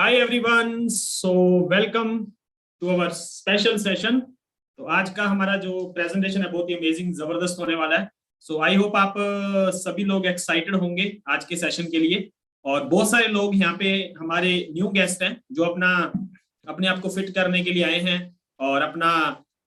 Hi everyone, so welcome to our special session. तो आज का हमारा जो प्रेजेंटेशन है बहुत ही अमेजिंग जबरदस्त होने वाला है। सो आई होप आप सभी लोग एक्साइटेड होंगे आज के सेशन के लिए। और बहुत सारे लोग यहाँ पे हमारे न्यू गेस्ट हैं जो अपने आप को फिट करने के लिए आए हैं और अपना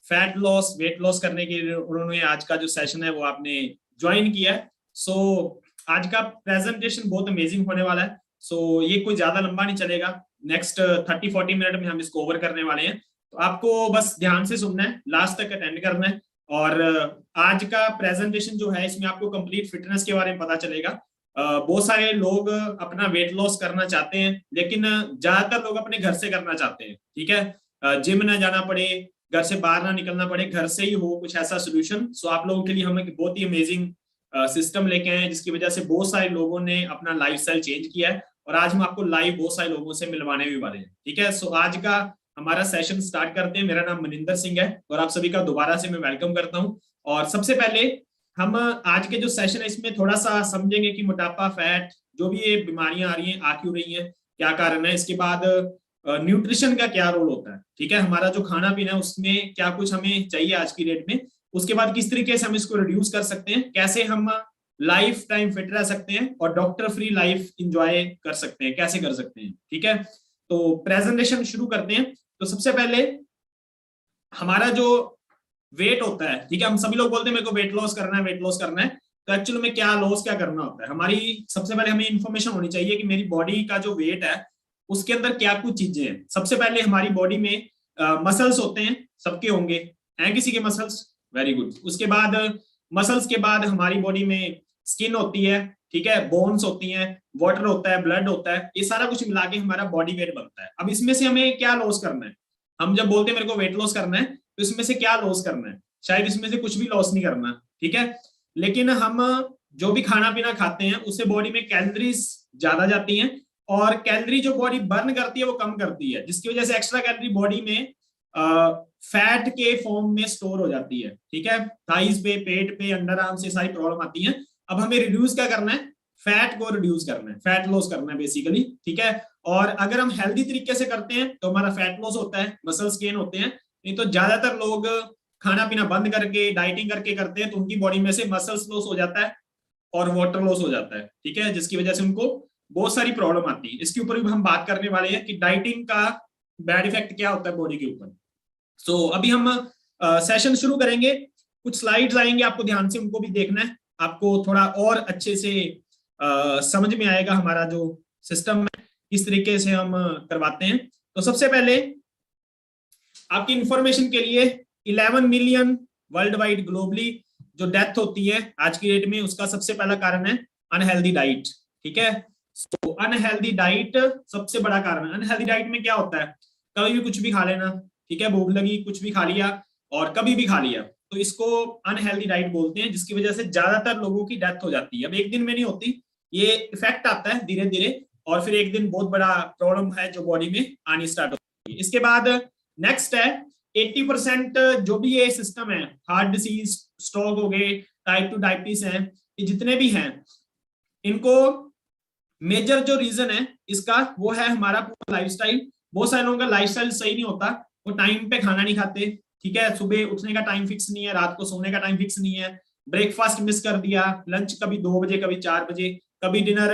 फैट लॉस वेट लॉस करने के लिए उन्होंने आज का जो सेशन है वो आपने ज्वाइन किया है। सो आज का प्रेजेंटेशन बहुत अमेजिंग होने वाला है। ये कोई ज्यादा लंबा नहीं चलेगा। नेक्स्ट 30-40 मिनट में हम इसको ओवर करने वाले हैं। तो आपको बस ध्यान से सुनना है, लास्ट तक अटेंड करना है। और आज का प्रेजेंटेशन जो है इसमें आपको कंप्लीट फिटनेस के बारे में पता चलेगा। बहुत सारे लोग अपना वेट लॉस करना चाहते हैं, लेकिन ज्यादातर लोग अपने घर से करना चाहते हैं। ठीक है, जिम ना जाना पड़े, घर से बाहर ना निकलना पड़े, घर से ही हो कुछ ऐसा सोल्यूशन। सो आप लोगों के लिए हम एक बहुत ही अमेजिंग सिस्टम लेके आए हैं जिसकी वजह से बहुत सारे लोगों ने अपना लाइफस्टाइल चेंज किया है। और आज हम आपको लाइव बहुत सारे लोगों से मिलवाने भी वाले हैं। ठीक है, सो आज का हमारा सेशन स्टार्ट करते हैं। मेरा नाम मनिंदर सिंह है और आप सभी का दोबारा से मैं वेलकम करता हूं। और सबसे पहले हम आज के जो सेशन है इसमें थोड़ा सा समझेंगे कि मोटापा, फैट, जो भी ये बीमारियां आ रही हैं, आ क्यों रही हैं, क्या कारण है। इसके बाद न्यूट्रिशन का क्या रोल होता है। ठीक है, हमारा जो खाना पीना है उसमें क्या कुछ हमें चाहिए आज की डेट में। उसके बाद किस तरीके से हम इसको रिड्यूस कर सकते हैं, कैसे हम लाइफ टाइम फिट रह सकते हैं और डॉक्टर फ्री लाइफ इंजॉय कर सकते हैं, कैसे कर सकते हैं। ठीक है, तो प्रेजेंटेशन शुरू करते हैं। तो सबसे पहले हमारा जो वेट होता है, ठीक है, हम सभी लोग बोलते हैं मेरे को वेट लॉस करना है, वेट लॉस करना है। तो एक्चुअली में क्या लॉस क्या करना होता है, हमारी सबसे पहले हमें इंफॉर्मेशन होनी चाहिए कि मेरी बॉडी का जो वेट है उसके अंदर क्या कुछ चीजें हैं। सबसे पहले हमारी बॉडी में मसल्स होते हैं, सबके होंगे, हैं किसी के मसल्स, वेरी गुड। उसके बाद मसल्स के बाद हमारी बॉडी में स्किन होती है, ठीक है, बोन्स होती हैं, वाटर होता है, ब्लड होता है, ये सारा कुछ मिला के हमारा बॉडी वेट बनता है। अब इसमें से हमें क्या लॉस करना है, हम जब बोलते हैं मेरे को वेट लॉस करना है तो इसमें से क्या लॉस करना है, शायद इसमें से कुछ भी लॉस नहीं करना। ठीक है, लेकिन हम जो भी खाना पीना खाते हैं उससे बॉडी में कैलोरीज ज्यादा जाती हैं और कैलोरी जो बॉडी बर्न करती है वो कम करती है, जिसकी वजह से एक्स्ट्रा कैलोरी बॉडी में फैट के फॉर्म में स्टोर हो जाती है। ठीक है, थाइज पे, पेट पे, अंडर आर्म से सारी प्रॉब्लम आती है। अब हमें रिड्यूस क्या करना है, फैट को रिड्यूस करना है, फैट लॉस करना है बेसिकली। ठीक है, और अगर हम हेल्दी तरीके से करते हैं तो हमारा फैट लॉस होता है, मसल्स गेन होते हैं। नहीं तो ज्यादातर लोग खाना पीना बंद करके डाइटिंग करके करते हैं तो उनकी बॉडी में से मसल्स लॉस हो जाता है और वाटर लॉस हो जाता है। ठीक है, जिसकी वजह से उनको बहुत सारी प्रॉब्लम आती है। इसके ऊपर भी हम बात करने वाले हैं कि डाइटिंग का बैड इफेक्ट क्या होता है बॉडी के ऊपर। अभी हम सेशन शुरू करेंगे। कुछ स्लाइड्स आएंगे, आपको ध्यान से उनको भी देखना है, आपको थोड़ा और अच्छे से समझ में आएगा हमारा जो सिस्टम है किस तरीके से हम करवाते हैं। तो सबसे पहले आपकी इंफॉर्मेशन के लिए 11 मिलियन वर्ल्ड वाइड ग्लोबली जो डेथ होती है आज की डेट में, उसका सबसे पहला कारण है अनहेल्दी डाइट। ठीक है, अनहेल्दी डाइट सबसे बड़ा कारण है। अनहेल्दी डाइट में क्या होता है, कभी भी कुछ भी खा लेना, ठीक है, भूख लगी कुछ भी खा लिया और कभी भी खा लिया, तो इसको अनहेल्दी डाइट बोलते हैं, जिसकी वजह से ज्यादातर लोगों की डेथ हो जाती है। अब एक दिन में नहीं होती, ये इफेक्ट आता है धीरे धीरे और फिर एक दिन बहुत बड़ा प्रॉब्लम है जो बॉडी में आनी स्टार्ट होती है। इसके बाद नेक्स्ट है 80% जो भी ये सिस्टम है, हार्ट डिसीज, स्ट्रोक हो गए, टाइप 2 डायबिटीज है, ये जितने भी हैं, इनको मेजर जो रीजन है इसका वो है हमारा पूरा लाइफस्टाइल। बहुत सारे लोगों का लाइफस्टाइल सही नहीं होता, वो टाइम पे खाना नहीं खाते। ठीक है, सुबह उठने का टाइम फिक्स नहीं है, रात को सोने का टाइम फिक्स नहीं है, ब्रेकफास्ट मिस कर दिया, लंच कभी 2 बजे, कभी 4 बजे, कभी डिनर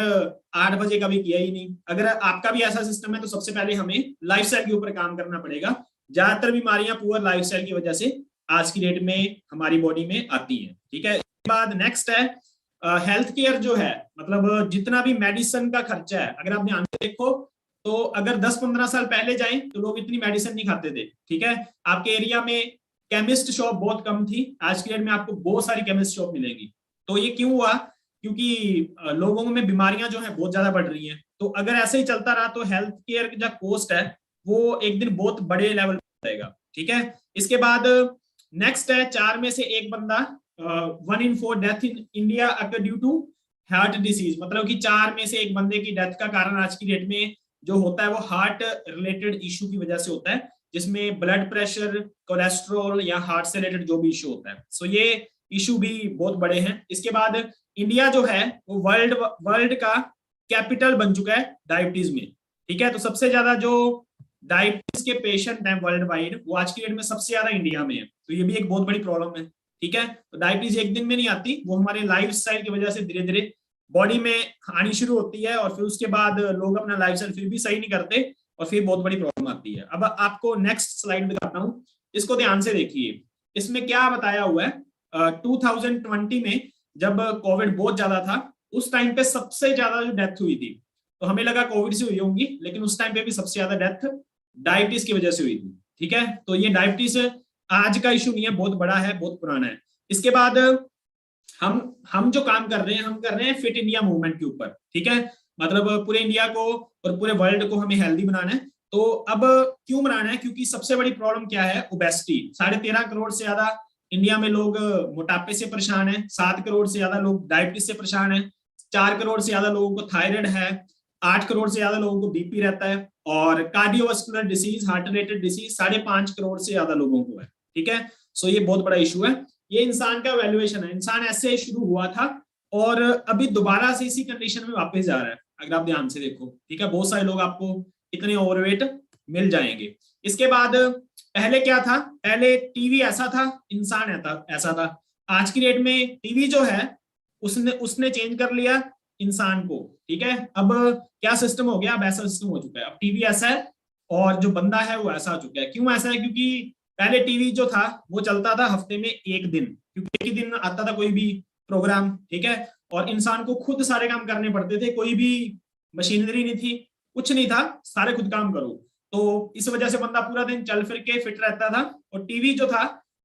8 बजे, कभी किया ही नहीं। अगर आपका भी ऐसा सिस्टम है तो सबसे पहले हमें लाइफस्टाइल के ऊपर काम करना पड़ेगा। ज्यादातर बीमारियां पुअर लाइफस्टाइल की वजह से आज की डेट में हमारी बॉडी में आती है। ठीक है, इसके बाद नेक्स्ट है हेल्थ केयर जो है, मतलब जितना भी मेडिसिन का खर्चा है, अगर आप ध्यान से देखो तो अगर 10-15 साल पहले जाएं तो लोग इतनी मेडिसिन नहीं खाते थे। ठीक है, आपके एरिया में केमिस्ट शॉप बहुत कम थी, आज की डेट में आपको बहुत सारी केमिस्ट शॉप मिलेगी। तो ये क्यों हुआ, क्योंकि लोगों में बीमारियां जो है बहुत ज्यादा बढ़ रही हैं। तो अगर ऐसे ही चलता रहा तो हेल्थ केयर की जो कॉस्ट है वो एक दिन बहुत बड़े लेवल पर रहेगा। ठीक है, इसके बाद नेक्स्ट है 4 में से 1 बंदा, 1 in 4 डेथ इन इंडिया अगर ड्यू टू हार्ट डिसीज, मतलब कि 4 में से 1 बंदे की डेथ का कारण आज की डेट में जो होता है वो हार्ट रिलेटेड इशू की वजह से होता है, जिसमें ब्लड प्रेशर, कोलेस्ट्रॉल या हार्ट से रिलेटेड जो भी इशू होता है। ये इशू भी बहुत बड़े हैं। इसके बाद इंडिया जो है वो वर्ल्ड का कैपिटल बन चुका है डायबिटीज में। ठीक है। तो सबसे ज्यादा जो डायबिटीज के पेशेंट हैं वर्ल्ड वाइड, वो आज की डेट में सबसे ज्यादा इंडिया में है। तो ये भी एक बहुत बड़ी प्रॉब्लम है। ठीक है। तो डायबिटीज एक दिन में नहीं आती, वो हमारे लाइफ स्टाइल की वजह से धीरे धीरे बॉडी में आनी शुरू होती है, और फिर उसके बाद लोग अपना लाइफ स्टाइल फिर भी सही नहीं करते, और फिर बहुत बड़ी प्रॉब्लम आती है। अब आपको नेक्स्ट स्लाइड दिखाता हूँ, इसको ध्यान से देखिए। इसमें क्या बताया हुआ है, 2020 में जब कोविड बहुत ज्यादा था, उस टाइम पे सबसे ज्यादा जो डेथ हुई थी, तो हमें लगा कोविड से हुई होंगी, लेकिन उस टाइम पे भी सबसे ज्यादा डेथ डायबिटीज की वजह से हुई थी। ठीक है। तो ये डायबिटीज आज का इशू नहीं है, बहुत बड़ा है, बहुत पुराना है। इसके बाद हम जो काम कर रहे हैं, हम कर रहे हैं फिट इंडिया मूवमेंट के ऊपर। ठीक है। मतलब पूरे इंडिया को और पूरे वर्ल्ड को हमें हेल्दी बनाना है। तो अब क्यों बनाना है, क्योंकि सबसे बड़ी प्रॉब्लम क्या है, ओबेसिटी। 13.5 करोड़ से ज्यादा इंडिया में लोग मोटापे से परेशान है, 7 करोड़ से ज्यादा लोग डायबिटीज से परेशान है, 4 करोड़ से ज्यादा लोगों को थायराइड है, 8 करोड़ से ज्यादा लोगों को बीपी रहता है, और cardiovascular disease, heart related disease 5.5 crore से ज्यादा लोगों को है। ठीक है। सो ये बहुत बड़ा इशू है। ये इंसान का वैल्यूएशन है, इंसान ऐसे शुरू हुआ था और अभी दोबारा से इसी कंडीशन में वापस जा रहा है, अगर आप ध्यान से देखो। ठीक है। बहुत सारे लोग आपको इतने ओवरवेट मिल जाएंगे। इसके बाद पहले क्या था, पहले टीवी ऐसा था, इंसान ऐसा था। आज की डेट में टीवी जो है उसने उसने चेंज कर लिया इंसान को। ठीक है। अब क्या सिस्टम हो गया, अब ऐसा सिस्टम हो चुका है, अब टीवी ऐसा है और जो बंदा है वो ऐसा हो चुका है। क्यों ऐसा है, क्योंकि पहले टीवी जो था वो चलता था हफ्ते में एक दिन, क्योंकि एक ही दिन आता था कोई भी प्रोग्राम। ठीक है। और इंसान को खुद सारे काम करने पड़ते थे, कोई भी मशीनरी नहीं थी, कुछ नहीं था, सारे खुद काम करो। तो इस वजह से बंदा पूरा दिन चल फिर के फिट रहता था। और टीवी जो था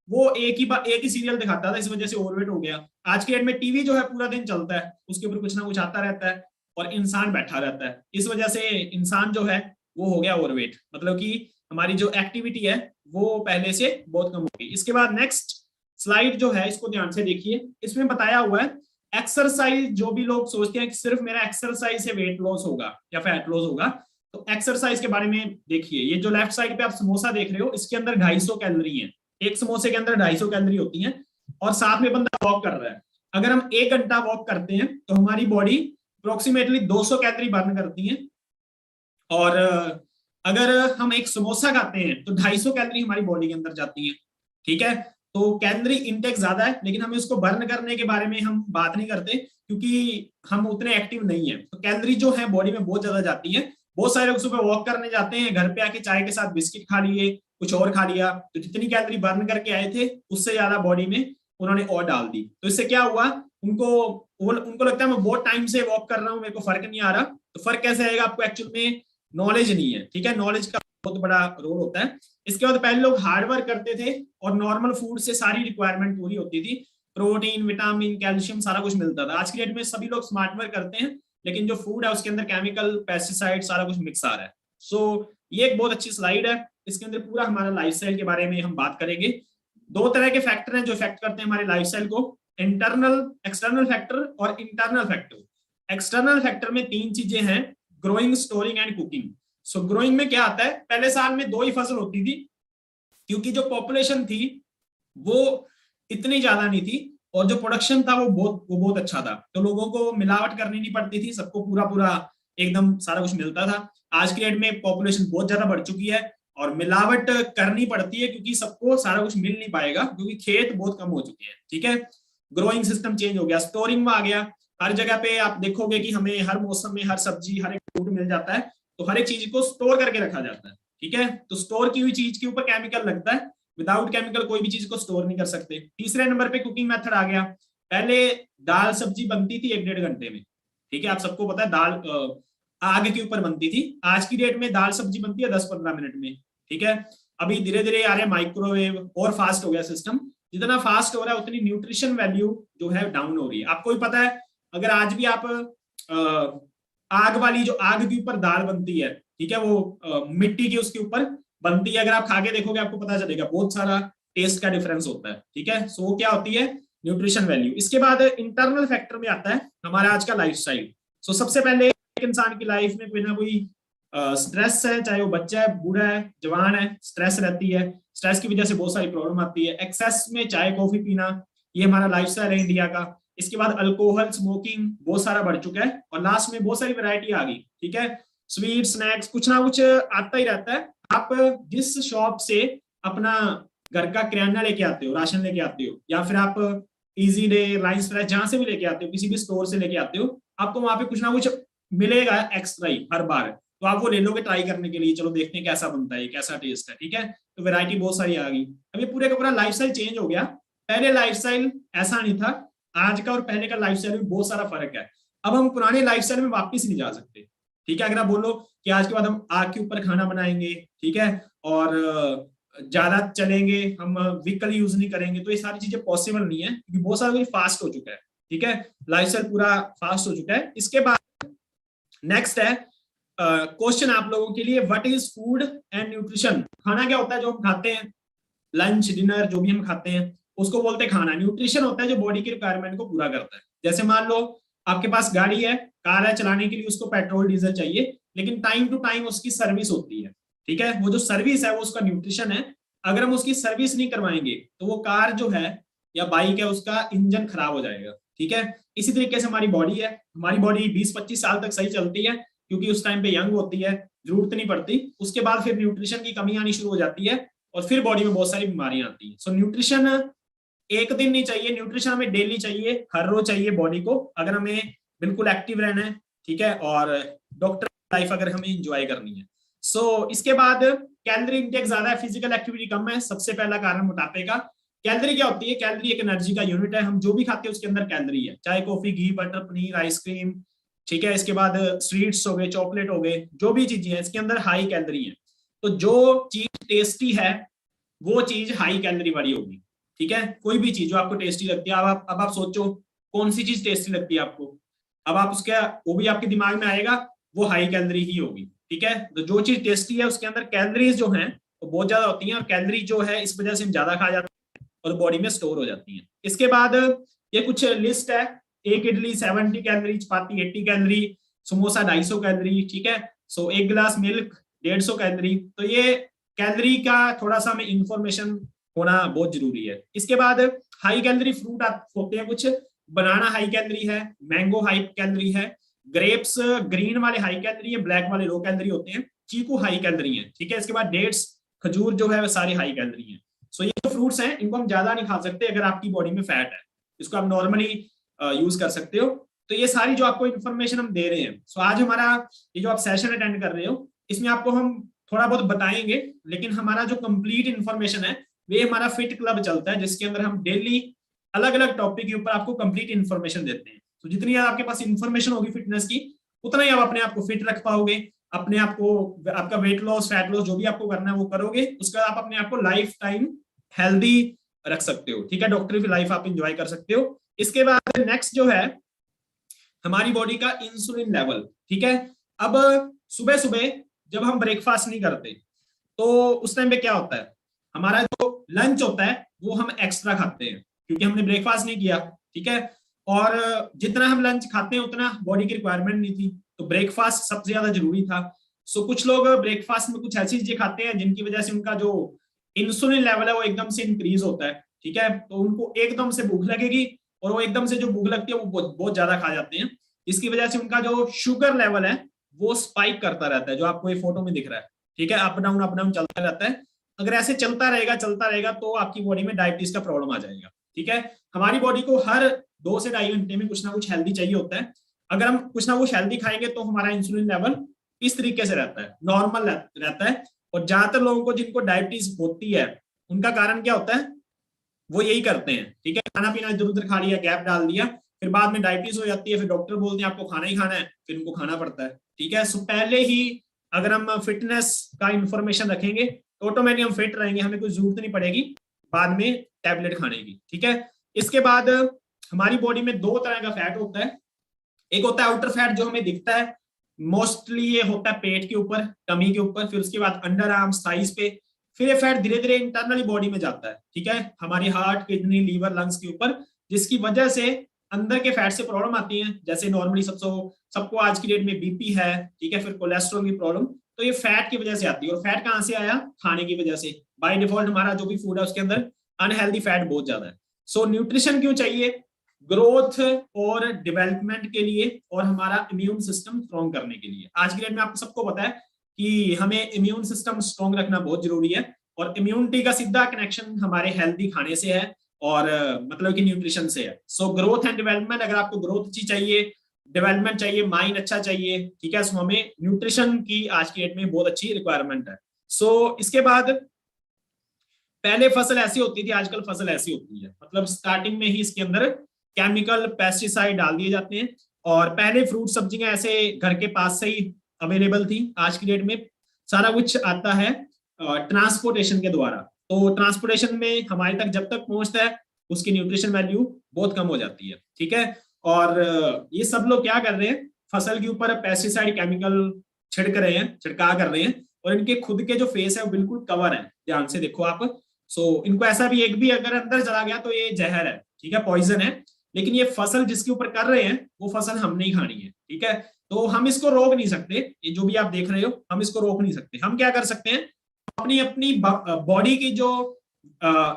वो एक ही सीरियल दिखाता था, इस वजह से ओवरवेट हो गया। आज के डेट में टीवी जो है पूरा दिन चलता है, उसके ऊपर कुछ ना कुछ आता रहता है और इंसान बैठा रहता है, इस वजह से इंसान जो है वो हो गया ओवरवेट। मतलब कि हमारी जो एक्टिविटी है वो पहले से बहुत कम हो गई। इसके बाद नेक्स्ट स्लाइड जो है, इसको ध्यान से देखिए। इसमें बताया हुआ है एक्सरसाइज, जो भी लोग सोचते हैं कि सिर्फ मेरा एक्सरसाइज से वेट लॉस होगा या फैट लॉस होगा, तो एक्सरसाइज के बारे में देखिए। ये जो लेफ्ट साइड पे आप समोसा देख रहे हो, इसके अंदर 250 कैलोरी है, एक समोसे के अंदर 250 कैलोरी होती है, और साथ में बंदा वॉक कर रहा है। अगर हम 1 घंटा वॉक करते हैं तो हमारी बॉडी अप्रोक्सीमेटली 200 कैलोरी बर्न करती है, और अगर हम एक समोसा खाते हैं तो 250 कैलोरी हमारी बॉडी के अंदर जाती है। ठीक है। तो कैलोरी इंटेक ज्यादा है, लेकिन हमें उसको बर्न करने के बारे में हम बात नहीं करते, क्योंकि हम उतने एक्टिव नहीं है। तो कैलोरी जो है बॉडी में बहुत ज्यादा जाती है। बहुत सारे लोग सुबह वॉक करने जाते हैं, घर पे आके चाय के साथ बिस्किट खा लिए, कुछ और खा लिया, तो जितनी कैलोरी बर्न करके आए थे उससे ज्यादा बॉडी में उन्होंने और डाल दी। तो इससे क्या हुआ, उनको लगता है मैं बहुत टाइम से वॉक कर रहा हूँ, मेरे को फर्क नहीं आ रहा। तो फर्क कैसे आएगा, आपको एक्चुअल में नॉलेज नहीं है। ठीक है। नॉलेज का बहुत बड़ा रोल होता है। इसके बाद पहले लोग हार्ड वर्क करते थे और नॉर्मल फूड से सारी रिक्वायरमेंट पूरी होती थी, प्रोटीन, विटामिन, कैल्शियम सारा कुछ मिलता था। आज की डेट में सभी लोग स्मार्ट वर्क करते हैं, लेकिन जो फूड है उसके अंदर केमिकल, पेस्टिसाइड सारा कुछ मिक्स आ रहा है। सो ये एक बहुत अच्छी स्लाइड है, इसके अंदर पूरा हमारा लाइफस्टाइल के बारे में हम बात करेंगे। 2 तरह के फैक्टर हैं जो इफेक्ट करते हैं हमारे लाइफस्टाइल को, इंटरनल एक्सटर्नल फैक्टर और इंटरनल फैक्टर। एक्सटर्नल फैक्टर में 3 चीजें हैं, growing, storing and cooking. So growing में क्या आता है, पहले साल में 2 ही फसल होती थी, क्योंकि जो पॉपुलेशन थी वो इतनी ज्यादा नहीं थी, और जो प्रोडक्शन था वो बहुत अच्छा था। तो लोगों को मिलावट करनी नहीं पड़ती थी, सबको पूरा पूरा एकदम सारा कुछ मिलता था। आज की डेट में पॉपुलेशन बहुत ज्यादा बढ़ चुकी है और मिलावट करनी पड़ती है, क्योंकि सबको सारा कुछ मिल नहीं पाएगा, क्योंकि खेत बहुत कम हो चुके हैं। ठीक है। ग्रोइंग सिस्टम चेंज हो गया, स्टोरिंग में आ गया। हर जगह पे आप देखोगे कि हमें हर मौसम में हर सब्जी, हर एक फ्रूट मिल जाता है, तो हर एक चीज को स्टोर करके रखा जाता है। ठीक है। तो स्टोर की हुई चीज के ऊपर केमिकल लगता है, विदाउट केमिकल कोई भी चीज को स्टोर नहीं कर सकते। तीसरे नंबर पे कुकिंग मेथड आ गया। पहले दाल सब्जी बनती थी 1-1.5 घंटे में। ठीक है। आप सबको पता है दाल आग के ऊपर बनती थी। आज की डेट में दाल सब्जी बनती है 10-15 मिनट में। ठीक है। अभी धीरे धीरे आ रहे माइक्रोवेव, और फास्ट हो गया सिस्टम। जितना फास्ट हो रहा है उतनी न्यूट्रिशन वैल्यू जो है डाउन हो रही है। आपको भी पता है, अगर आज भी आप आग वाली, जो आग के ऊपर दाल बनती है, ठीक है, वो मिट्टी के उसके ऊपर बनती है, अगर आप खा के देखोगे आपको पता चलेगा बहुत सारा टेस्ट का डिफरेंस होता है। ठीक है। सो वो क्या होती है, न्यूट्रिशन वैल्यू। इसके बाद इंटरनल फैक्टर में आता है हमारा आज का लाइफस्टाइल। सो सबसे पहले एक इंसान की लाइफ में कोई ना कोई स्ट्रेस है, चाहे वो बच्चा है, बूढ़ा है, जवान है, स्ट्रेस रहती है। स्ट्रेस की वजह से बहुत सारी प्रॉब्लम आती है। एक्सेस में चाय कॉफी पीना, ये हमारा लाइफस्टाइल है इंडिया का। इसके बाद अल्कोहल, स्मोकिंग बहुत सारा बढ़ चुका है, और लास्ट में बहुत सारी वैरायटी आ गई। ठीक है। स्वीट स्नैक्स कुछ ना कुछ आता ही रहता है। आप जिस शॉप से अपना घर का किराना लेके आते हो, राशन लेके आते हो, या फिर आप इजी डे, राइस फ्रेश, जहां से भी लेके आते हो, किसी भी स्टोर से लेके आते हो, आपको वहां पे कुछ ना कुछ मिलेगा एक्स्ट्रा ही हर बार। तो आप वो ले लोगे ट्राई करने के लिए, चलो देखते हैं कैसा बनता है, कैसा टेस्ट है, ठीक है। तो वैरायटी बहुत सारी आ गई। अब ये पूरे का पूरा लाइफस्टाइल चेंज हो गया। पहले लाइफस्टाइल ऐसा नहीं था, आज का और पहले का लाइफस्टाइल में बहुत सारा फर्क है। अब हम पुराने लाइफस्टाइल में वापस नहीं जा सकते, ठीक है। अगर आप बोलो कि आज के बाद हम आग के ऊपर खाना बनाएंगे, ठीक है, और ज्यादा चलेंगे, हम व्हीकल यूज नहीं करेंगे, तो ये सारी चीजें पॉसिबल नहीं है, क्योंकि बहुत सारा कुछ फास्ट हो चुका है, ठीक है। लाइफस्टाइल पूरा फास्ट हो चुका है। इसके बाद नेक्स्ट है क्वेश्चन आप लोगों के लिए, what is food and nutrition. खाना क्या होता है जो हम खाते हैं, लंच डिनर जो भी हम खाते हैं उसको बोलते हैं खाना। न्यूट्रिशन होता है जो बॉडी की रिक्वायरमेंट को पूरा करता है। जैसे मान लो आपके पास गाड़ी है, कार है, चलाने के लिए उसको पेट्रोल डीजल चाहिए, लेकिन टाइम टू टाइम उसकी सर्विस होती है, ठीक है। वो जो सर्विस है वो उसका न्यूट्रिशन है। अगर हम उसकी सर्विस नहीं करवाएंगे तो वो कार जो है या बाइक है उसका इंजन खराब हो जाएगा, ठीक है। इसी तरीके से हमारी बॉडी है, हमारी बॉडी 20-25 साल तक सही चलती है, क्योंकि उस टाइम पे यंग होती है, जरूरत नहीं पड़ती। उसके बाद फिर न्यूट्रिशन की कमी आनी शुरू हो जाती है और फिर बॉडी में बहुत सारी बीमारियां आती हैं। सो न्यूट्रिशन एक दिन नहीं चाहिए, न्यूट्रिशन हमें डेली चाहिए, हर रोज चाहिए बॉडी को, अगर हमें बिल्कुल एक्टिव रहना है, ठीक है, और डॉक्टर लाइफ अगर हमें एंजॉय करनी है। सो इसके बाद कैलोरी इंटेक ज्यादा है, फिजिकल एक्टिविटी कम है, सबसे पहला कारण मोटापे का। कैलोरी क्या होती है? कैलोरी एक एनर्जी का यूनिट है, हम जो भी खाते हैं उसके अंदर कैलोरी है, चाहे कॉफी, घी, बटर, पनीर, आइसक्रीम, ठीक है। इसके बाद स्वीट्स हो गए, चॉकलेट हो गए, जो भी चीजें हैं इसके अंदर हाई कैलोरी है। तो जो चीज टेस्टी है वो चीज हाई कैलोरी वाली होगी, ठीक है। कोई भी चीज जो आपको टेस्टी लगती है, अब आप सोचो कौन सी चीज टेस्टी लगती है आपको, अब आप उसका वो भी आपके दिमाग में आएगा, वो हाई कैलोरी ही होगी, ठीक है। तो जो चीज टेस्टी है उसके अंदर कैलोरीज जो हैं वो बहुत ज्यादा होती हैं, और कैलोरी जो है इस वजह से हम ज्यादा खा जाते हैं और बॉडी में स्टोर हो जाती है। इसके बाद ये कुछ लिस्ट है, एक इडली 70 कैलोरी, चपाती 80 कैलोरी, समोसा 250 कैलोरी, ठीक है। सो एक गिलास मिल्क 150 कैलोरी। तो ये कैलोरी का थोड़ा सा हमें इंफॉर्मेशन होना बहुत जरूरी है। इसके बाद हाई कैलोरी फ्रूट होते हैं कुछ, बनाना हाई कैलोरी है, मैंगो हाई कैलोरी है, ग्रेप्स ग्रीन वाले हाई कैलोरी है, ब्लैक वाले लो कैलोरी होते हैं, चीकू हाई कैलोरी है, ठीक है। इसके बाद डेट्स, खजूर जो है वो सारी हाई कैलोरी है। सो ये जो फ्रूट्स हैं इनको हम ज्यादा नहीं खा सकते अगर आपकी बॉडी में फैट है, इसको आप नॉर्मली यूज कर सकते हो। तो ये सारी जो आपको इन्फॉर्मेशन हम दे रहे हैं, सो आज हमारा ये जो आप सेशन अटेंड कर रहे हो इसमें आपको हम थोड़ा बहुत बताएंगे, लेकिन हमारा जो कंप्लीट इन्फॉर्मेशन है वे हमारा फिट क्लब चलता है, जिसके अंदर हम डेली अलग अलग टॉपिक के ऊपर आपको कंप्लीट इन्फॉर्मेशन देते हैं। तो जितनी आपके पास इन्फॉर्मेशन होगी फिटनेस की, उतना ही आप अपने आप को फिट रख पाओगे, अपने आप को, आपका वेट लॉस, फैट लॉस जो भी आपको करना है वो करोगे, उसके बाद आप अपने आप को लाइफ टाइम हेल्दी रख सकते हो, ठीक है। डॉक्टर की लाइफ आप इंजॉय कर सकते हो। इसके बाद नेक्स्ट जो है हमारी बॉडी का इंसुलिन लेवल, ठीक है। अब सुबह सुबह जब हम ब्रेकफास्ट नहीं करते तो उस टाइम पे क्या होता है, हमारा जो लंच होता है वो हम एक्स्ट्रा खाते हैं, क्योंकि हमने ब्रेकफास्ट नहीं किया, ठीक है। और जितना हम लंच खाते हैं उतना बॉडी की रिक्वायरमेंट नहीं थी, तो ब्रेकफास्ट सबसे ज्यादा जरूरी था। सो कुछ लोग ब्रेकफास्ट में कुछ ऐसी चीजें खाते हैं जिनकी वजह से उनका जो इंसुलिन लेवल है वो एकदम से इंक्रीज होता है, ठीक है। तो उनको एकदम से भूख लगेगी और वो एकदम से जो भूख लगती है वो बहुत ज्यादा खा जाते हैं, इसकी वजह से उनका जो शुगर लेवल है वो स्पाइक करता रहता है, जो आपको ये फोटो में दिख रहा है, ठीक है। अप डाउन चलता रहता है। अगर ऐसे चलता रहेगा तो आपकी बॉडी में डायबिटीज का प्रॉब्लम आ जाएगा, ठीक है। हमारी बॉडी को हर 2 से 2.5 घंटे में कुछ ना कुछ हेल्दी चाहिए होता है। अगर हम कुछ ना कुछ हेल्दी खाएंगे तो हमारा इंसुलिन लेवल इस तरीके से रहता है, नॉर्मल रहता है। और ज्यादातर लोगों को जिनको डायबिटीज होती है उनका कारण क्या होता है, वो यही करते हैं, ठीक है। खाना पीना इधर उधर खा लिया, गैप डाल दिया, फिर बाद में डायबिटीज हो जाती है, फिर डॉक्टर बोलते हैं आपको खाना ही खाना है, फिर उनको खाना पड़ता है, ठीक है। सो पहले ही अगर हम फिटनेस का इंफॉर्मेशन रखेंगे तो ऑटोमेटिक हम फिट रहेंगे, हमें कोई जरूरत नहीं पड़ेगी बाद में टैबलेट खाने की, ठीक है। इसके बाद हमारी बॉडी में 2 तरह का फैट होता है, एक होता है आउटर फैट जो हमें दिखता है, मोस्टली ये होता है पेट के ऊपर, टमी के ऊपर, फिर उसके बाद अंडर आर्म्स, थाइस पे, फिर ये फैट धीरे धीरे इंटरनली बॉडी में जाता है, ठीक है, हमारी हार्ट, किडनी, लीवर, लंग्स के ऊपर, जिसकी वजह से अंदर के फैट से प्रॉब्लम आती है। जैसे नॉर्मली सबको आज की डेट में बीपी है, ठीक है, फिर कोलेस्ट्रॉल की प्रॉब्लम, तो ये फैट की वजह से आती है। और फैट कहां से आया? खाने की वजह से। बाय डिफॉल्ट हमारा जो भी फूड है उसके अंदर अनहेल्दी फैट बहुत ज्यादा है। सो न्यूट्रिशन क्यों चाहिए? ग्रोथ और डेवलपमेंट के लिए और हमारा इम्यून सिस्टम स्ट्रॉन्ग करने के लिए। आज की डेट में आपको सबको पता है कि हमें इम्यून सिस्टम स्ट्रॉन्ग रखना बहुत जरूरी है, और इम्यूनिटी का सीधा कनेक्शन हमारे हेल्दी खाने से है और मतलब कि न्यूट्रिशन से है। सो ग्रोथ एंड डेवलपमेंट, अगर आपको ग्रोथ अच्छी चाहिए, डेवलपमेंट चाहिए, माइंड अच्छा चाहिए, ठीक है, सो हमें न्यूट्रिशन की आज की डेट में बहुत अच्छी रिक्वायरमेंट है। सो इसके बाद पहले फसल ऐसी होती थी, आजकल फसल ऐसी होती है, मतलब स्टार्टिंग में ही इसके अंदर केमिकल पेस्टिसाइड डाल दिए जाते हैं, और पहले फ्रूट सब्जियां ऐसे घर के पास से ही अवेलेबल थी। आज की डेट में सारा कुछ आता है ट्रांसपोर्टेशन के द्वारा, तो ट्रांसपोर्टेशन में हमारे तक जब तक पहुंचता है उसकी न्यूट्रिशन वैल्यू बहुत कम हो जाती है, ठीक है। और ये सब लोग क्या कर रहे हैं, फसल के ऊपर पेस्टिसाइड केमिकल छिड़क रहे हैं, छिड़काव कर रहे हैं, और इनके खुद के जो फेस है वो बिल्कुल कवर है, ध्यान से देखो आप। इनको ऐसा भी, एक भी अगर अंदर चला गया तो ये जहर है, ठीक है, पॉइजन है, लेकिन ये फसल जिसके ऊपर कर रहे हैं वो फसल हमने ही खानी है, ठीक है। तो हम इसको रोक नहीं सकते, ये जो भी आप देख रहे हो हम इसको रोक नहीं सकते। हम क्या कर सकते हैं, अपनी अपनी बॉडी की जो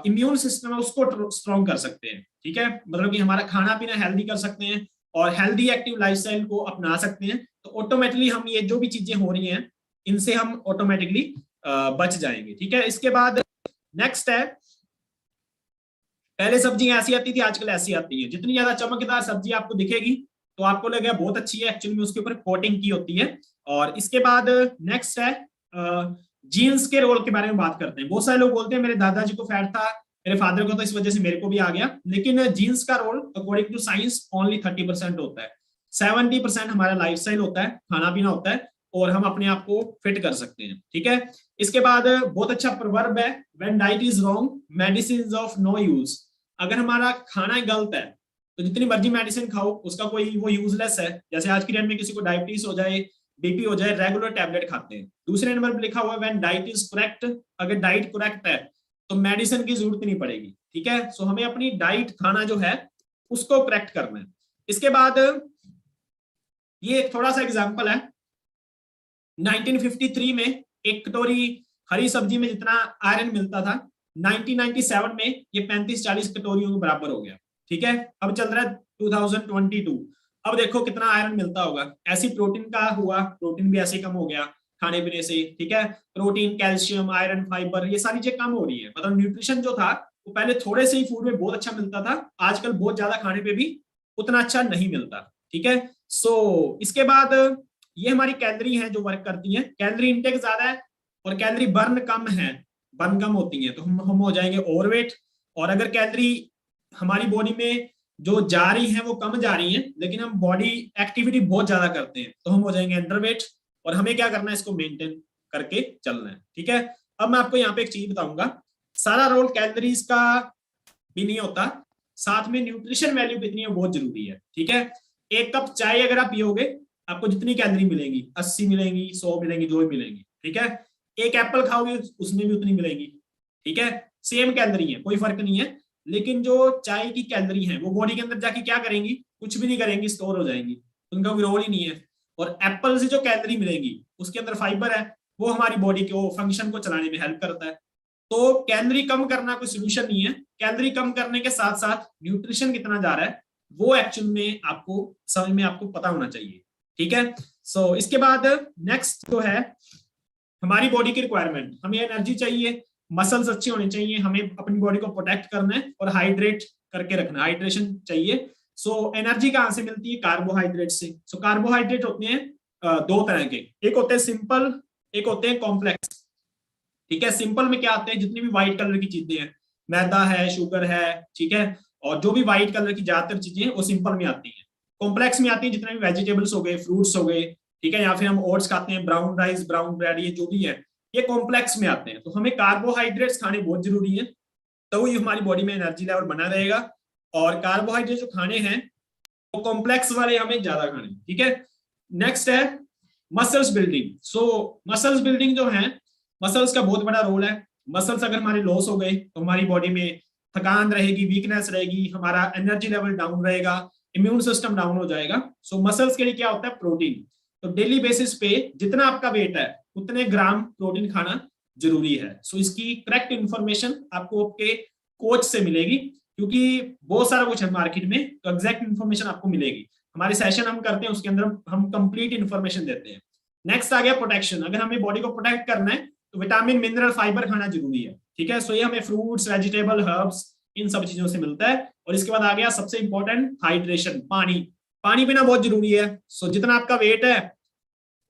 इम्यून सिस्टम है उसको स्ट्रॉन्ग कर सकते हैं, ठीक है, मतलब कि हमारा खाना पीना हेल्दी कर सकते हैं और हेल्दी एक्टिव लाइफस्टाइल को अपना सकते हैं, तो ऑटोमेटिकली हम ये जो भी चीजें हो रही हैं इनसे हम ऑटोमेटिकली बच जाएंगे, ठीक है। इसके बाद नेक्स्ट है, पहले सब्जियां ऐसी आती थी, आजकल ऐसी आती है। जितनी ज्यादा चमकदार सब्जी आपको दिखेगी तो आपको लगेगा बहुत अच्छी है, एक्चुअली में उसके ऊपर कोटिंग की होती है। और इसके बाद नेक्स्ट है जीन्स के रोल के बारे में बात करते हैं। बहुत सारे लोग बोलते हैं मेरे दादाजी को फैट था, मेरे फादर को, तो इस वजह से मेरे को भी आ गया, लेकिन जीन्स का role according to science only 30% होता है। 70% हमारा लाइफस्टाइल होता है, खाना पीना होता है, और हम अपने आप को फिट कर सकते हैं, ठीक है। इसके बाद बहुत अच्छा प्रवर्ब है, when diet is wrong medicine of no use. अगर हमारा खाना गलत है तो जितनी मर्जी मेडिसिन खाओ उसका कोई वो यूजलेस है। जैसे आज की डेट में किसी को डायबिटीज हो जाए, बीपी हो जाए, रेगुलर टैबलेट खाते हैं। दूसरे नंबर पर लिखा हुआ है व्हेन डाइट इज करेक्ट, अगर डाइट करेक्ट है तो मेडिसिन की जरूरत नहीं पड़ेगी, ठीक है। सो हमें अपनी डाइट, खाना जो है उसको करेक्ट करना है। इसके बाद ये एक थोड़ा सा एग्जांपल है, 1953 में एक कटोरी हरी सब्जी में जितना आयरन मिलता था, 1997 में ये 35-40 कटोरियों के बराबर हो गया, ठीक है। अब चल रहा है 2022, अब देखो कितना आयरन मिलता होगा। ऐसी प्रोटीन का हुआ, प्रोटीन भी ऐसे कम हो गया खाने पीने से, ठीक है। प्रोटीन, कैल्शियम, आयरन, फाइबर, ये सारी चीजें कम हो रही है। मतलब न्यूट्रिशन जो था वो पहले थोड़े से ही फूड में बहुत अच्छा मिलता था, आजकल बहुत ज्यादा खाने पे भी उतना अच्छा नहीं मिलता, ठीक है। इसके बाद ये हमारी कैलोरी है जो वर्क करती है। कैलोरी इंटेक ज्यादा है और कैलोरी बर्न कम है, बर्न कम होती है, तो हम हो जाएंगे ओवरवेट। और अगर कैलोरी हमारी बॉडी में जो जा रही है वो कम जा रही है, लेकिन हम बॉडी एक्टिविटी बहुत ज्यादा करते हैं, तो हम हो जाएंगे अंडरवेट। और हमें क्या करना है, इसको मेंटेन करके चलना है, ठीक है। अब मैं आपको यहाँ पे एक चीज बताऊंगा, सारा रोल कैलोरीज का भी नहीं होता, साथ में न्यूट्रिशन वैल्यू कितनी है बहुत जरूरी है, ठीक है। एक कप चाय अगर आप पियोगे आपको जितनी कैलोरी मिलेंगी, 80 मिलेंगी, 100 मिलेंगी, जो भी मिलेंगी, ठीक है। एक एप्पल खाओगे उसमें भी उतनी मिलेंगी, ठीक है, सेम कैलोरी है, कोई फर्क नहीं है। लेकिन जो चाय की कैलोरी है वो बॉडी के अंदर जाके क्या करेंगी, कुछ भी नहीं करेंगी, स्टोर हो जाएंगी, उनका कोई रोल ही नहीं है। और एप्पल से जो कैलोरी मिलेंगी उसके अंदर फाइबर है, वो हमारी बॉडी को फंक्शन को चलाने में हेल्प करता है। तो कैलोरी कम करना कोई सोल्यूशन नहीं है, कैलोरी कम करने के साथ साथ न्यूट्रिशन कितना जा रहा है वो एक्चुअल में आपको समझ में आपको पता होना चाहिए, ठीक है। इसके बाद नेक्स्ट जो है हमारी बॉडी की रिक्वायरमेंट, हमें एनर्जी चाहिए, मसल्स अच्छे होने चाहिए, हमें अपनी बॉडी को प्रोटेक्ट करना है और हाइड्रेट करके रखना, हाइड्रेशन चाहिए। एनर्जी कहाँ से मिलती है, कार्बोहाइड्रेट से। कार्बोहाइड्रेट होते हैं दो तरह के, एक होते हैं सिंपल, एक होते हैं कॉम्प्लेक्स, ठीक है। सिंपल में क्या आते हैं, जितनी भी व्हाइट कलर की चीजें हैं, मैदा है, शुगर है, ठीक है, और जो भी व्हाइट कलर की ज्यादातर चीजें हैं वो सिंपल में आती हैं। कॉम्प्लेक्स में आती है जितने भी वेजिटेबल्स हो गए, फ्रूट्स हो गए, ठीक है, या फिर हम ओट्स खाते हैं, ब्राउन राइस, ब्राउन ब्रेड, ये जो भी है ये कॉम्प्लेक्स में आते हैं। तो हमें कार्बोहाइड्रेट्स खाने बहुत जरूरी है, तो ये हमारी बॉडी में एनर्जी लेवल बना रहेगा। और कार्बोहाइड्रेट जो खाने हैं वो कॉम्प्लेक्स वाले हमें ज्यादा खाने, ठीक है। नेक्स्ट है मसल्स बिल्डिंग। मसल्स बिल्डिंग जो है, मसल्स का बहुत बड़ा रोल है। मसल्स अगर हमारे लॉस हो गए तो हमारी बॉडी में थकान रहेगी, वीकनेस रहेगी, हमारा एनर्जी लेवल डाउन रहेगा, इम्यून सिस्टम डाउन हो जाएगा। मसल्स के लिए क्या होता है, प्रोटीन। तो डेली बेसिस पे जितना आपका वेट है उतने ग्राम प्रोटीन खाना जरूरी है। इसकी करेक्ट इंफॉर्मेशन आपको आपके कोच से मिलेगी क्योंकि बहुत सारा कुछ है मार्केट में, तो एग्जैक्ट इन्फॉर्मेशन आपको मिलेगी। हमारे सेशन हम करते हैं उसके अंदर हम कंप्लीट इन्फॉर्मेशन देते हैं। नेक्स्ट आ गया प्रोटेक्शन। अगर हमें बॉडी को प्रोटेक्ट करना है तो विटामिन मिनरल फाइबर खाना जरूरी है, ठीक है। सो ये हमें फ्रूट्स वेजिटेबल हर्ब्स इन सब चीजों से मिलता है। और इसके बाद आ गया सबसे इंपॉर्टेंट हाइड्रेशन, पानी। पानी पीना बहुत जरूरी है। सो जितना आपका वेट है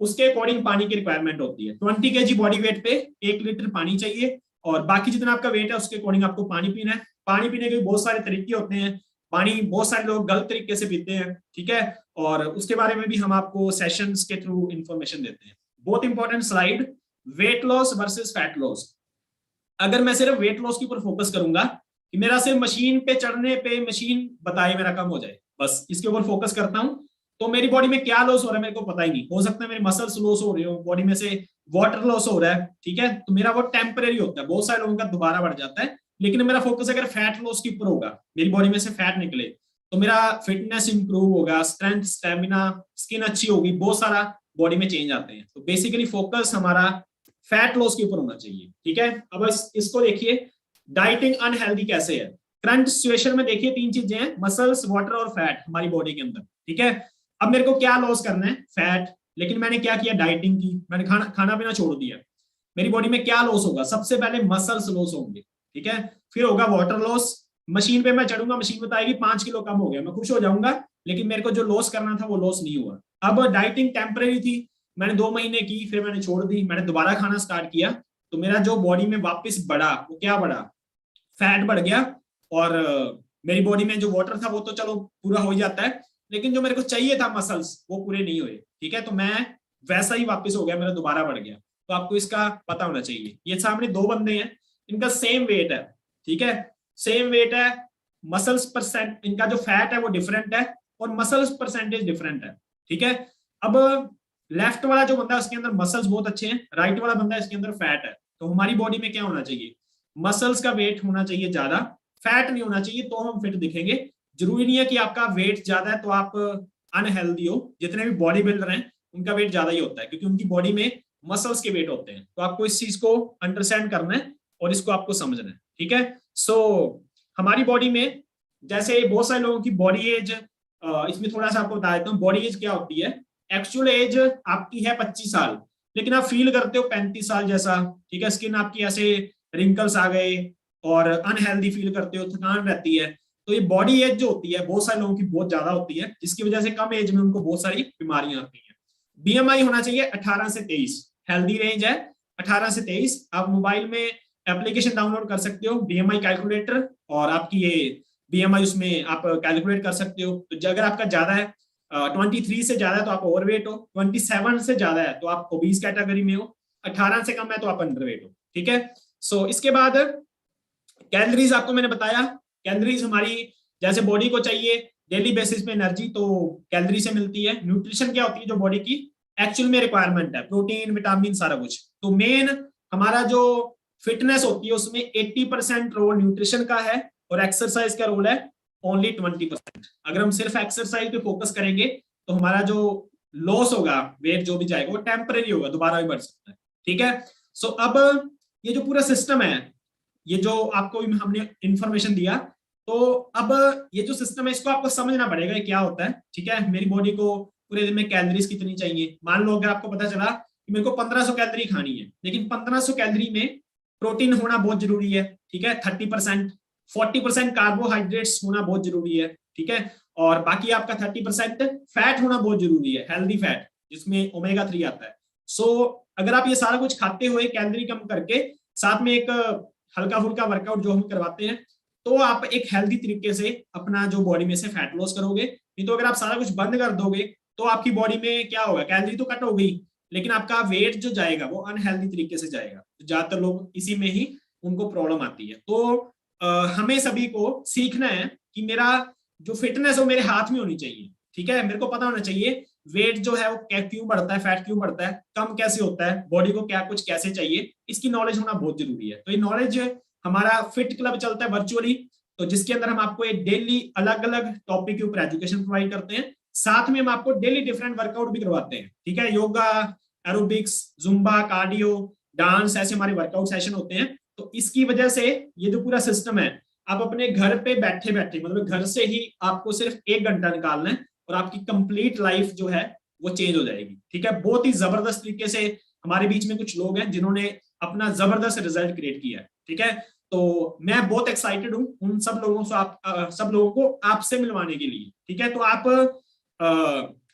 उसके अकॉर्डिंग पानी की रिक्वायरमेंट होती है। 20 kg बॉडी वेट पे 1 लीटर पानी चाहिए, और बाकी जितना आपका वेट है उसके अकॉर्डिंग आपको पानी पीना है। पानी पीने के बहुत सारे तरीके होते हैं। पानी बहुत सारे लोग गलत तरीके से पीते हैं, ठीक है, और उसके बारे में भी हम आपको सेशंस के थ्रू इंफॉर्मेशन देते हैं। बहुत important slide, weight loss versus fat loss. अगर मैं सिर्फ वेट लॉस के ऊपर फोकस करूंगा कि मेरा सिर्फ मशीन पे चढ़ने पे मशीन बताए मेरा कम हो जाए, बस इसके ऊपर फोकस करता हूं, तो मेरी बॉडी में क्या लॉस हो रहा है मेरे को पता ही नहीं। हो सकता है मेरे मसल्स लॉस हो रहे हो, बॉडी में से वाटर लॉस हो रहा है, ठीक है, तो मेरा वो टेम्परेरी होता है। बहुत सारे लोगों का दोबारा बढ़ जाता है। लेकिन मेरा फोकस अगर फैट लॉस के ऊपर होगा, मेरी बॉडी में से फैट निकले, तो मेरा फिटनेस इंप्रूव होगा, स्ट्रेंथ स्टेमिना स्किन अच्छी होगी, बहुत सारा बॉडी में चेंज आते हैं। तो बेसिकली फोकस हमारा फैट लॉस के ऊपर होना चाहिए, ठीक है। अब इसको देखिए डाइटिंग अनहेल्दी कैसे है। करंट सिचुएशन में देखिए 3 चीजें हैं, मसल्स वाटर और फैट हमारी बॉडी के अंदर, ठीक है। अब मेरे को क्या लॉस करना है, फैट, लेकिन मैंने क्या किया, डाइटिंग की, मैंने खाना पीना छोड़ दिया। मेरी बॉडी में क्या लॉस होगा, सबसे पहले मसल्स लॉस होंगे, ठीक है, फिर होगा वाटर लॉस। मशीन पे मैं चढ़ूंगा, मशीन बताएगी 5 किलो कम हो गया, मैं खुश हो जाऊंगा, लेकिन मेरे को जो लॉस करना था वो लॉस नहीं हुआ। अब डाइटिंग टेम्परेरी थी, मैंने 2 महीने की, फिर मैंने छोड़ दी, मैंने दोबारा खाना स्टार्ट किया, तो मेरा जो बॉडी में वापस बढ़ा वो क्या बढ़ा, फैट बढ़ गया। और मेरी बॉडी में जो वाटर था वो तो चलो पूरा हो जाता है, लेकिन जो मेरे को चाहिए था मसल्स वो पूरे नहीं हुए, ठीक है, तो मैं वैसा ही वापस हो गया, मेरा दोबारा बढ़ गया। तो आपको इसका पता होना चाहिए। ये सामने 2 बंदे हैं, इनका सेम वेट है, ठीक है, सेम वेट है, मसल्स परसेंट इनका जो फैट है वो डिफरेंट है और मसल्स परसेंटेज डिफरेंट है, ठीक है। अब लेफ्ट वाला जो बंदा है उसके अंदर मसल्स बहुत अच्छे हैं, राइट वाला बंदा इसके अंदर फैट है। तो हमारी बॉडी में क्या होना चाहिए, मसल्स का वेट होना चाहिए ज्यादा, फैट नहीं होना चाहिए, तो हम फिट दिखेंगे। जरूरी नहीं है कि आपका वेट ज्यादा है तो आप अनहेल्दी हो। जितने भी बॉडी बिल्डर हैं उनका वेट ज्यादा ही होता है, क्योंकि उनकी बॉडी में मसल्स के वेट होते हैं। तो आपको इस चीज को अंडरस्टैंड करना है और इसको आपको समझना है, ठीक है। सो हमारी बॉडी में जैसे बहुत सारे लोगों की बॉडी एज, इसमें थोड़ा सा आपको बता देता हूँ बॉडी एज क्या होती है। एक्चुअल एज आपकी है 25 साल, लेकिन आप फील करते हो 35 साल जैसा, ठीक है, स्किन आपकी ऐसे रिंकल्स आ गए और अनहेल्दी फील करते हो, थकान रहती है। तो ये बॉडी एज जो होती है बहुत सारे लोगों की बहुत ज्यादा होती है, जिसकी वजह से कम एज में उनको बहुत सारी बीमारियां आती हैं। बीएमआई होना चाहिए 18 से 23, हेल्दी रेंज है 18 से 23। आप मोबाइल में एप्लीकेशन डाउनलोड कर सकते हो बीएमआई कैलकुलेटर, और आपकी ये बीएमआई उसमें आप कैलकुलेट कर सकते हो। तो अगर आपका ज्यादा है 23 से ज्यादा है तो आप ओवरवेट हो, 27 से ज्यादा है तो आप ओबीज कैटेगरी में हो, 18 से कम है तो आप अंडरवेट हो, ठीक है। सो इसके बाद कैलोरीज आपको मैंने बताया। कैलोरीज हमारी जैसे बॉडी को चाहिए डेली बेसिस पे एनर्जी, तो कैलोरी से मिलती है। न्यूट्रिशन क्या होती है जो बॉडी की एक्चुअल में रिक्वायरमेंट है, प्रोटीन विटामिन सारा कुछ। तो मेन हमारा जो फिटनेस होती है उसमें 80% रोल न्यूट्रिशन का है और एक्सरसाइज का रोल है ओनली 20%। अगर हम सिर्फ एक्सरसाइज पे फोकस करेंगे तो हमारा जो लॉस होगा वेट जो भी जाएगा वो टेम्परेरी होगा, दोबारा भी बढ़ सकता है, ठीक है। सो अब ये जो पूरा सिस्टम है, ये जो आपको हमने इंफॉर्मेशन दिया, तो अब ये जो सिस्टम है इसको आपको समझना पड़ेगा ये क्या होता है, ठीक है। मेरी बॉडी को पूरे दिन में कैलोरीज कितनी चाहिए, मान लो अगर आपको पता चला कि मेरे को 1500 कैलोरी खानी है, लेकिन 1500 कैलोरी में प्रोटीन होना बहुत जरूरी है, ठीक है, 30%, 40% कार्बोहाइड्रेट्स होना बहुत जरूरी है, ठीक है, और बाकी आपका 30% फैट होना बहुत जरूरी है, हेल्दी फैट जिसमें ओमेगा 3 आता है। सो अगर आप ये सारा कुछ खाते हुए कैलोरी कम करके साथ में एक हल्का फुल्का वर्कआउट जो हम करवाते हैं, तो आप एक हेल्दी तरीके से अपना जो बॉडी में से फैट लॉस करोगे। नहीं तो अगर आप सारा कुछ बंद कर दोगे तो आपकी बॉडी में क्या होगा, कैलोरी तो कट हो गई लेकिन आपका वेट जो जाएगा वो अनहेल्दी तरीके से जाएगा। ज्यादातर लोग इसी में ही उनको प्रॉब्लम आती है। तो हमें सभी को सीखना है कि मेरा जो फिटनेस है वो मेरे हाथ में होनी चाहिए, ठीक है। मेरे को पता होना चाहिए वेट जो है वो क्यों बढ़ता है, फैट क्यों बढ़ता है, कम कैसे होता है, बॉडी को क्या कुछ कैसे चाहिए, इसकी नॉलेज होना बहुत जरूरी है। तो ये नॉलेज हमारा फिट क्लब चलता है वर्चुअली, तो जिसके अंदर हम आपको एक डेली अलग अलग टॉपिक के ऊपर एजुकेशन प्रोवाइड करते हैं, साथ में हम आपको डेली डिफरेंट वर्कआउट भी करवाते हैं, ठीक है। Yoga, aerobics, Zumba, cardio, dance, ऐसे हमारे वर्कआउट सेशन होते हैं। तो इसकी वजह से ये जो पूरा सिस्टम है आप अपने घर पे बैठे बैठे, मतलब घर से ही आपको सिर्फ 1 घंटा निकालना है और आपकी कंप्लीट लाइफ जो है वो चेंज हो जाएगी। ठीक है, बहुत ही जबरदस्त तरीके से हमारे बीच में कुछ लोग हैं जिन्होंने अपना जबरदस्त रिजल्ट क्रिएट किया है। ठीक है, तो मैं बहुत एक्साइटेड हूँ उन सब लोगों से, सब लोगों को आपसे मिलवाने के लिए। ठीक है, तो आप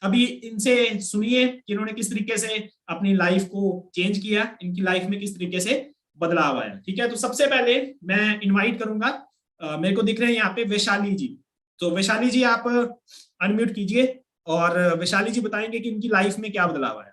अभी इनसे सुनिए कि इन्होंने किस तरीके से अपनी लाइफ को चेंज किया, इनकी लाइफ में किस तरीके से बदलाव आया। ठीक है, तो सबसे पहले मैं इनवाइट करूंगा, मेरे को दिख रहे हैं यहाँ पे वैशाली जी। तो वैशाली जी आप अनम्यूट कीजिए और वैशाली जी बताएंगे कि इनकी लाइफ में क्या बदलाव आया।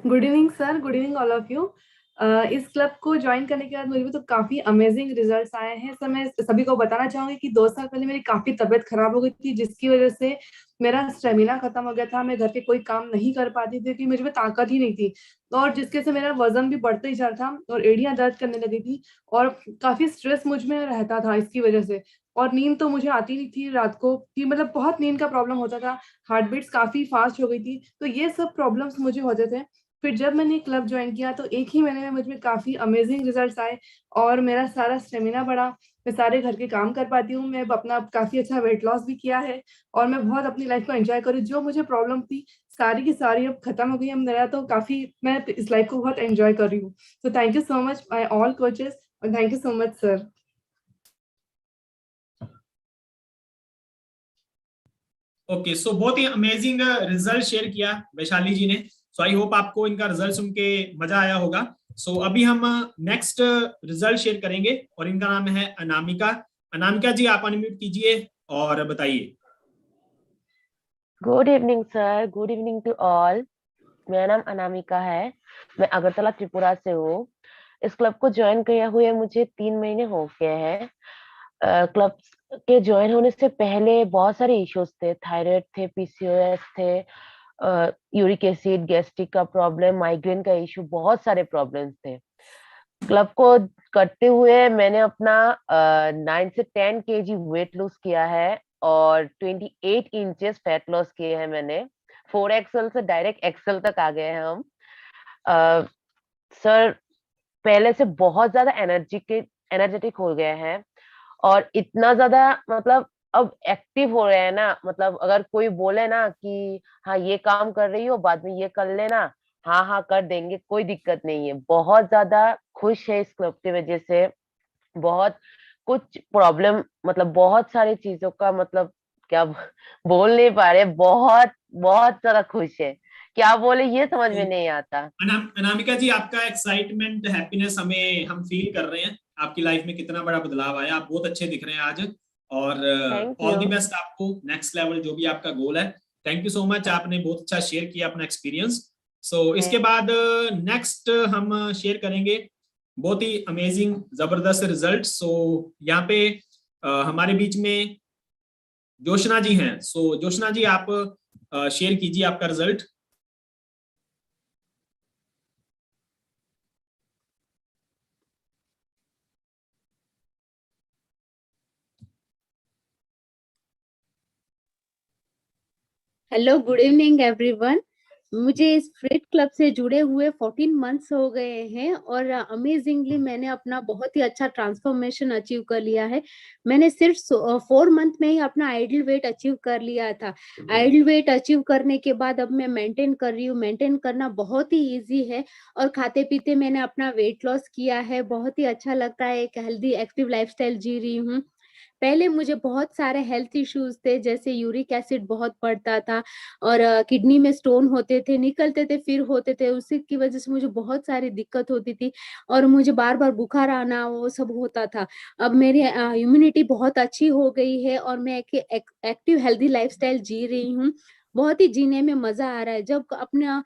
Good evening sir, good evening all of you. इस क्लब को ज्वाइन करने के बाद मुझे भी तो काफी अमेजिंग रिजल्ट्स आए हैं। सर मैं सभी को बताना चाहूंगी कि 2 साल पहले मेरी काफी तबीयत खराब हो गई थी, जिसकी वजह से मेरा स्टेमिना खत्म हो गया था। मैं घर के कोई काम नहीं कर पाती थी क्योंकि मुझ में ताकत ही नहीं थी, और जिसके से मेरा वजन भी बढ़ते ही जा रहा था और एड़ियां दर्द करने लगी थी, और काफी स्ट्रेस मुझ में रहता था इसकी वजह से। और नींद तो मुझे आती नहीं थी रात को, कि मतलब बहुत नींद का प्रॉब्लम होता था। हार्ट बीट्स काफी फास्ट हो गई थी, तो ये सब प्रॉब्लम्स मुझे होते थे। फिर जब मैंने क्लब ज्वाइन किया तो एक ही महीने में मुझ में काफी अमेजिंग रिजल्ट्स आए, और मेरा सारा स्टेमिना बढ़ा। मैं सारे घर के काम कर पाती हूँ, मैं अपना काफी अच्छा वेट लॉस भी किया है, और मैं बहुत अपनी लाइफ को एंजॉय करूँ। जो मुझे प्रॉब्लम थी सारी की सारी अब खत्म हो गई। अब मेरा तो काफी, मैं इस लाइफ को बहुत एंजॉय कर रही हूँ। तो thank you so much my all coaches, और thank you so much sir. Okay, so बहुत ही अमेजिंग रिजल्ट शेयर किया वैशाली जी ने। सो आई होप आपको इनका रिजल्ट सुन के मजा आया होगा। सो अभी हम नेक्स्ट रिजल्ट शेयर करेंगे और इनका नाम है अनामिका। अनामिका जी आप अनम्यूट कीजिए और बताइए। Good evening sir, good evening to all. मेरा नाम अनामिका है, मैं अगरतला त्रिपुरा से हूँ। इस क्लब को ज्वाइन किए हुए मुझे 3 महीने हो गए हैं। क्लब के ज्वाइन होने से पहले बहुत सारे इश्यूज थे, थायराइड थे, पीसीओएस थे, यूरिक एसिड, गैस्ट्रिक का प्रॉब्लम, माइग्रेन का इशू, बहुत सारे प्रॉब्लम्स थे। क्लब को करते हुए मैंने अपना 9 से 10 kg वेट लूज किया है और 28 इंचेस फैट लॉस किए हैं मैंने। 4XL से डायरेक्ट एक्सेल तक आ गए हैं हम। सर पहले से बहुत ज्यादा एनर्जेटिक हो गए हैं, और इतना ज्यादा मतलब अब एक्टिव हो रहे हैं ना। मतलब अगर कोई बोले ना कि हाँ ये काम कर रही हो, बाद में ये कर लेना, हाँ हाँ कर देंगे, कोई दिक्कत नहीं है। बहुत ज्यादा खुश है इस क्लब की वजह से। बहुत कुछ प्रॉब्लम, मतलब बहुत सारी चीजों का, मतलब क्या बोल नहीं पा रहे, बहुत बहुत ज्यादा खुश है। क्या बोले ये समझ में नहीं आता। अनामिका जी आपका एक्साइटमेंट, हैप्पीनेस हमें हम फील कर रहे हैं। आपकी लाइफ में कितना बड़ा बदलाव आया, आप बहुत अच्छे दिख रहे हैं आज। और thank all you. The best आपको, नेक्स्ट लेवल जो भी आपका गोल है। थैंक यू सो मच, आपने बहुत अच्छा शेयर किया अपना एक्सपीरियंस। सो इसके बाद नेक्स्ट हम शेयर करेंगे बहुत ही अमेजिंग जबरदस्त रिजल्ट। सो यहाँ पे हमारे बीच में जोशना जी हैं। सो जोशना जी आप शेयर कीजिए आपका result. Hello, good evening everyone. मुझे इस फ्रेट क्लब से जुड़े हुए 14 मंथ्स हो गए हैं, और अमेजिंगली मैंने अपना बहुत ही अच्छा ट्रांसफॉर्मेशन अचीव कर लिया है। मैंने सिर्फ 4 मंथ में ही अपना आइडल वेट अचीव कर लिया था। आइडल वेट अचीव करने के बाद अब मैं मेंटेन कर रही हूँ। मेंटेन करना बहुत ही इजी है, और खाते पीते मैंने अपना वेट लॉस किया है। बहुत ही अच्छा लगता है, एक हेल्दी एक्टिव लाइफस्टाइल जी रही हूँ। पहले मुझे बहुत सारे हेल्थ इश्यूज थे, जैसे यूरिक एसिड बहुत बढ़ता था, और किडनी में स्टोन होते थे, निकलते थे फिर होते थे। उसी की वजह से मुझे बहुत सारी दिक्कत होती थी, और मुझे बार बार बुखार आना वो सब होता था। अब मेरी इम्यूनिटी बहुत अच्छी हो गई है, और मैं एक एक्टिव हेल्दी लाइफस्टाइल जी रही हूँ। बहुत ही जीने में मजा आ रहा है। जब अपना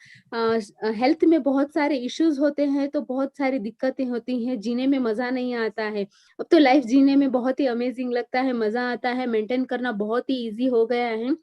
हेल्थ में बहुत सारे इश्यूज होते हैं तो बहुत सारी दिक्कतें होती हैं, जीने में मजा नहीं आता है। अब तो लाइफ जीने में बहुत ही अमेजिंग लगता है, मजा आता है। मेंटेन करना बहुत ही इजी हो गया है।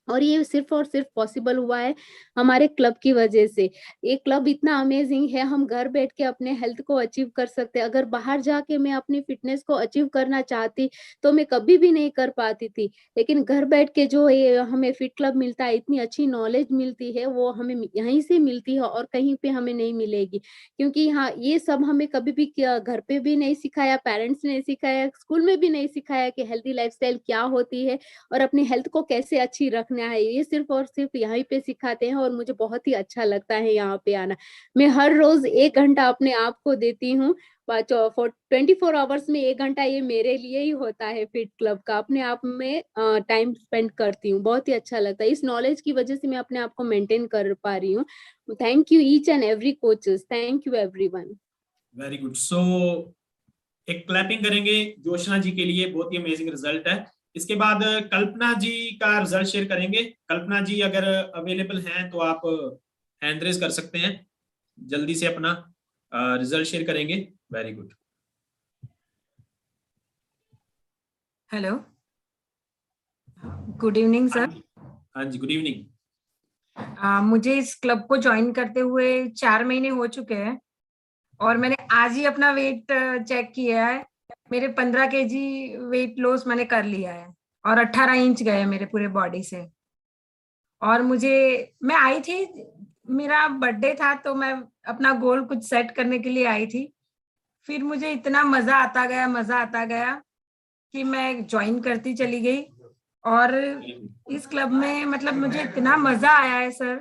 और ये सिर्फ और सिर्फ पॉसिबल हुआ है हमारे क्लब की वजह से। ये क्लब इतना अमेजिंग है, हम घर बैठ के अपने हेल्थ को अचीव कर सकते हैं। अगर बाहर जाके मैं अपनी फिटनेस को अचीव करना चाहती तो मैं कभी भी नहीं कर पाती थी, लेकिन घर बैठ के जो ये हमें फिट क्लब मिलता है, इतनी अच्छी नॉलेज मिलती है, वो हमें यहीं से मिलती है और कहीं पे हमें नहीं मिलेगी। क्योंकि यहाँ ये सब हमें कभी भी घर पे भी नहीं सिखाया, पेरेंट्स ने सिखाया, स्कूल में भी नहीं सिखाया कि हेल्दी लाइफस्टाइल क्या होती है और अपनी हेल्थ को कैसे अच्छी रखना है। ये सिर्फ और सिर्फ यहीं पे सिखाते हैं और मुझे बहुत ही अच्छा लगता है यहाँ पे आना। मैं हर रोज 1 घंटा अपने आप को देती हूँ। 24 आवर्स में 1 घंटा ये मेरे लिए ही होता है फिट क्लब का, अपने आप में टाइम स्पेंड करती हूँ। बहुत ही अच्छा लगता है, इस नॉलेज की वजह से मैं अपने आप को मेंटेन कर पा रही हूँ। Thank you each and every coaches, thank you everyone. Very good. So एक क्लैपिंग करेंगे जोशना जी के लिए, बहुत ही अमेजिंग रिजल्ट है। इसके बाद कल्पना जी का रिजल्ट शेयर करेंगे। कल्पना जी अगर अवेलेबल हैं तो आप हैंड रेज कर सकते हैं, जल्दी से अपना रिजल्ट शेयर करेंगे। Very good. Hello, good evening sir. हाँ जी, गुड इवनिंग। मुझे इस क्लब को ज्वाइन करते हुए 4 महीने हो चुके हैं और मैंने आज ही अपना वेट चेक किया है। मेरे 15 केजी वेट लॉस मैंने कर लिया है और 18 इंच गए मेरे पूरे बॉडी से। और मैं आई थी, मेरा बर्थडे था तो मैं अपना गोल कुछ सेट करने के लिए आई थी। फिर मुझे इतना मजा आता गया कि मैं ज्वाइन करती चली गई और इस क्लब में मतलब मुझे इतना मजा आया है सर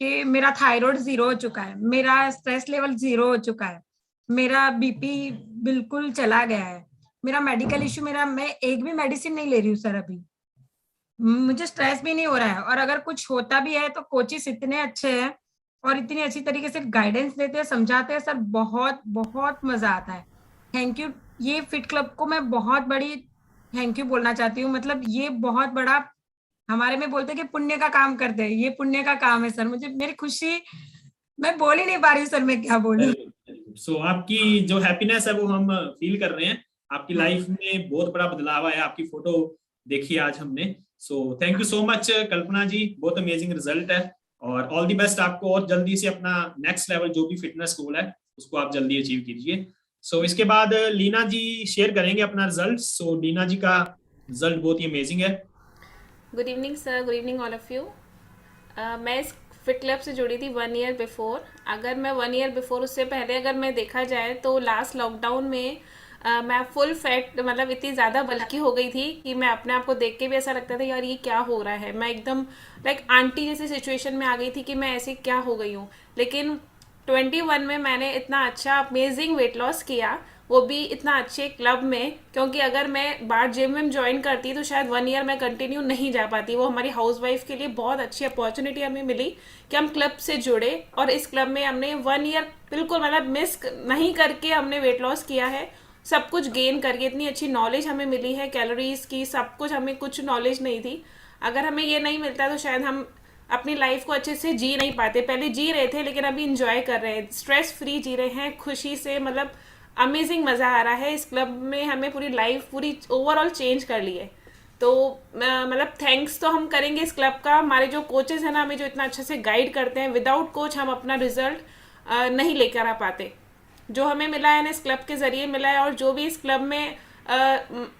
कि मेरा थायराइड 0 हो चुका है, मेरा स्ट्रेस लेवल 0 हो चुका है, मेरा बीपी बिल्कुल चला गया है, मेरा मेडिकल इश्यू, मैं एक भी मेडिसिन नहीं ले रही हूँ सर अभी। मुझे स्ट्रेस भी नहीं हो रहा है और अगर कुछ होता भी है तो कोचेस इतने अच्छे हैं और इतनी अच्छी तरीके से गाइडेंस देते हैं, समझाते हैं सर, बहुत बहुत मजा आता है। Thank you. ये फिट क्लब को मैं बहुत बड़ी थैंक यू बोलना चाहती हूँ। मतलब ये बहुत बड़ा, हमारे में बोलते हैं कि पुण्य का काम करते हैं, ये पुण्य का काम है सर। मुझे मेरी खुशी मैं बोल ही नहीं पा रही हूँ सर, मैं क्या बोलूं। सो आपकी जो हैप्पीनेस है वो हम फील कर रहे हैं। आपकी लाइफ में बहुत बड़ा बदलाव आया, आपकी फोटो देखी आज हमने। So thank you so much Kalpana ji, बहुत अमेजिंग रिजल्ट है और ऑल द बेस्ट आपको, और जल्दी से अपना नेक्स्ट लेवल जो भी फिटनेस गोल है उसको आप जल्दी अचीव कीजिए। सो इसके बाद लीना जी शेयर करेंगे अपना रिजल्ट। सो लीना जी का रिजल्ट बहुत ही अमेजिंग है। Good evening sir, good evening all of you. मैं इस फिट क्लब से जुड़ी थी 1 ईयर बिफोर। अगर मैं 1 ईयर बिफोर, उससे पहले अगर मैं देखा जाए तो लास्ट लॉकडाउन में मैं फुल फैट, मतलब इतनी ज़्यादा बल्की हो गई थी कि मैं अपने आप को देख के भी ऐसा लगता था यार ये क्या हो रहा है। मैं एकदम लाइक आंटी जैसी सिचुएशन में आ गई थी कि मैं ऐसे क्या हो गई हूँ। लेकिन 21 में मैंने इतना अच्छा अमेजिंग वेट लॉस किया, वो भी इतना अच्छे क्लब में, क्योंकि अगर मैं बाहर जिम में ज्वाइन करती तो शायद 1 ईयर मैं कंटिन्यू नहीं जा पाती। वो हमारी हाउसवाइफ के लिए बहुत अच्छी अपॉर्चुनिटी हमें मिली कि हम क्लब से जुड़े और इस क्लब में हमने 1 ईयर बिल्कुल मतलब मिस नहीं करके हमने वेट लॉस किया है, सब कुछ गेन करके। इतनी अच्छी नॉलेज हमें मिली है कैलोरीज की, सब कुछ, हमें कुछ नॉलेज नहीं थी। अगर हमें ये नहीं मिलता तो शायद हम अपनी लाइफ को अच्छे से जी नहीं पाते। पहले जी रहे थे लेकिन अभी इंजॉय कर रहे हैं, स्ट्रेस फ्री जी रहे हैं, खुशी से, मतलब अमेजिंग मज़ा आ रहा है। इस क्लब में हमें पूरी लाइफ पूरी ओवरऑल चेंज कर ली है। तो मतलब थैंक्स तो हम करेंगे इस क्लब का। हमारे जो कोचेस हैं ना, हमें जो इतना अच्छे से गाइड करते हैं, विदाउट कोच हम अपना रिजल्ट नहीं लेकर आ पाते। जो हमें मिला है ना इस क्लब के ज़रिए मिला है, और जो भी इस क्लब में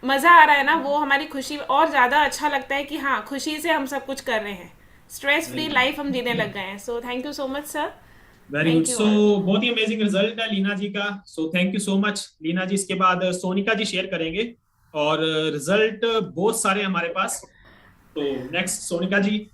मज़ा आ रहा है ना, वो हमारी खुशी और ज़्यादा अच्छा लगता है कि हाँ, खुशी से हम सब कुछ कर रहे हैं, स्ट्रेस फ्री लाइफ हम जीने लग गए हैं। So thank you so much sir. Very good. Thank you so all. बहुत ही अमेजिंग रिजल्ट है लीना जी का। So thank you so much Leena ji. इसके बाद सोनिका जी शेयर करेंगे और रिजल्ट बहुत सारे हमारे पास। तो next Sonika ji.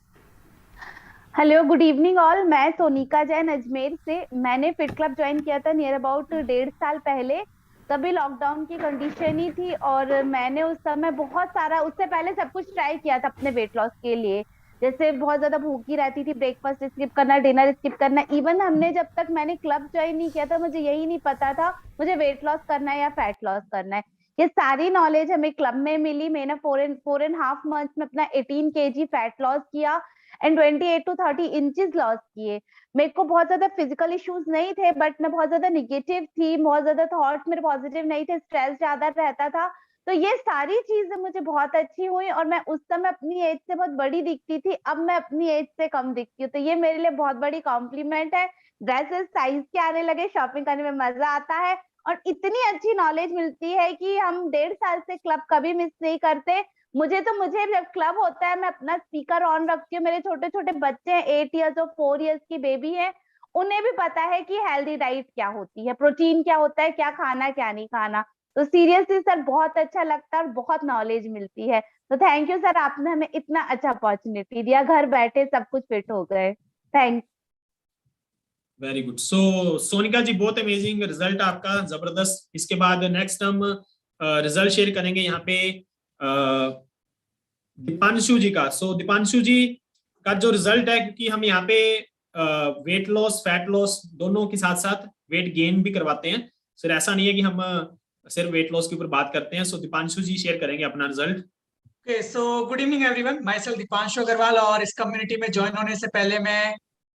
Hello, good evening all. मैं सोनिका जैन अजमेर से। मैंने फिट क्लब ज्वाइन किया था नियर अबाउट 1.5 साल पहले। तभी लॉकडाउन की कंडीशन ही थी और मैंने उस समय बहुत सारा, उससे पहले सब कुछ ट्राई किया था अपने वेट लॉस के लिए। जैसे बहुत ज्यादा भूखी रहती थी, ब्रेकफास्ट स्किप करना, डिनर स्किप करना। इवन हमने जब तक मैंने क्लब ज्वाइन नहीं किया था, मुझे यही नहीं पता था मुझे वेट लॉस करना है या फैट लॉस करना है। ये सारी नॉलेज हमें क्लब में मिली। मैंने 4.5 मंथ्स में अपना 18 kg फैट लॉस किया एंड 28 to 30 इंचेस लॉस किए। मेरे को बहुत ज्यादा फिजिकल इश्यूज नहीं थे, बट मैं बहुत ज्यादा निगेटिव थी, बहुत ज्यादा थॉट्स मेरे पॉजिटिव नहीं थे, स्ट्रेस ज्यादा रहता था। तो ये सारी चीजें मुझे बहुत अच्छी हुई और मैं उस समय अपनी एज से बहुत बड़ी दिखती थी, अब मैं अपनी एज से कम दिखती हूँ, तो ये मेरे लिए बहुत बड़ी कॉम्प्लीमेंट है। ड्रेसेस साइज के आने लगे, शॉपिंग करने में मजा आता है और इतनी अच्छी नॉलेज मिलती है कि हम 1.5 साल से क्लब कभी मिस नहीं करते। मुझे जब क्लब होता है मैं अपना स्पीकर ऑन रखती हूँ, मेरे छोटे छोटे बच्चे हैं, 8 इयर्स और 4 इयर्स की बेबी है, उन्हें भी पता है कि हेल्दी डाइट क्या होती है, प्रोटीन क्या होता है, क्या खाना क्या नहीं खाना। तो सीरियसली सर बहुत अच्छा लगता है और बहुत नॉलेज मिलती है। तो थैंक यू सर, आपने हमें इतना अच्छा अपॉर्चुनिटी दिया, घर बैठे सब कुछ फिट हो गए। Thanks. Very good. So Sonika ji, बहुत अमेजिंग रिजल्ट आपका, जबरदस्त। इसके बाद नेक्स्ट हम रिजल्ट शेयर करेंगे यहाँ पे दीपांशु जी का। सो दीपांशु जी का जो रिजल्ट है, क्योंकि हम यहाँ पे वेट लॉस, फैट लॉस दोनों के साथ साथ वेट गेन भी करवाते हैं, सर ऐसा नहीं है कि हम सिर्फ वेट लॉस के ऊपर बात करते हैं। सो दीपांशु जी शेयर करेंगे अपना result. Okay, so good evening everyone. Myself Deepanshu Agarwal, और इस कम्युनिटी में ज्वाइन होने से पहले मैं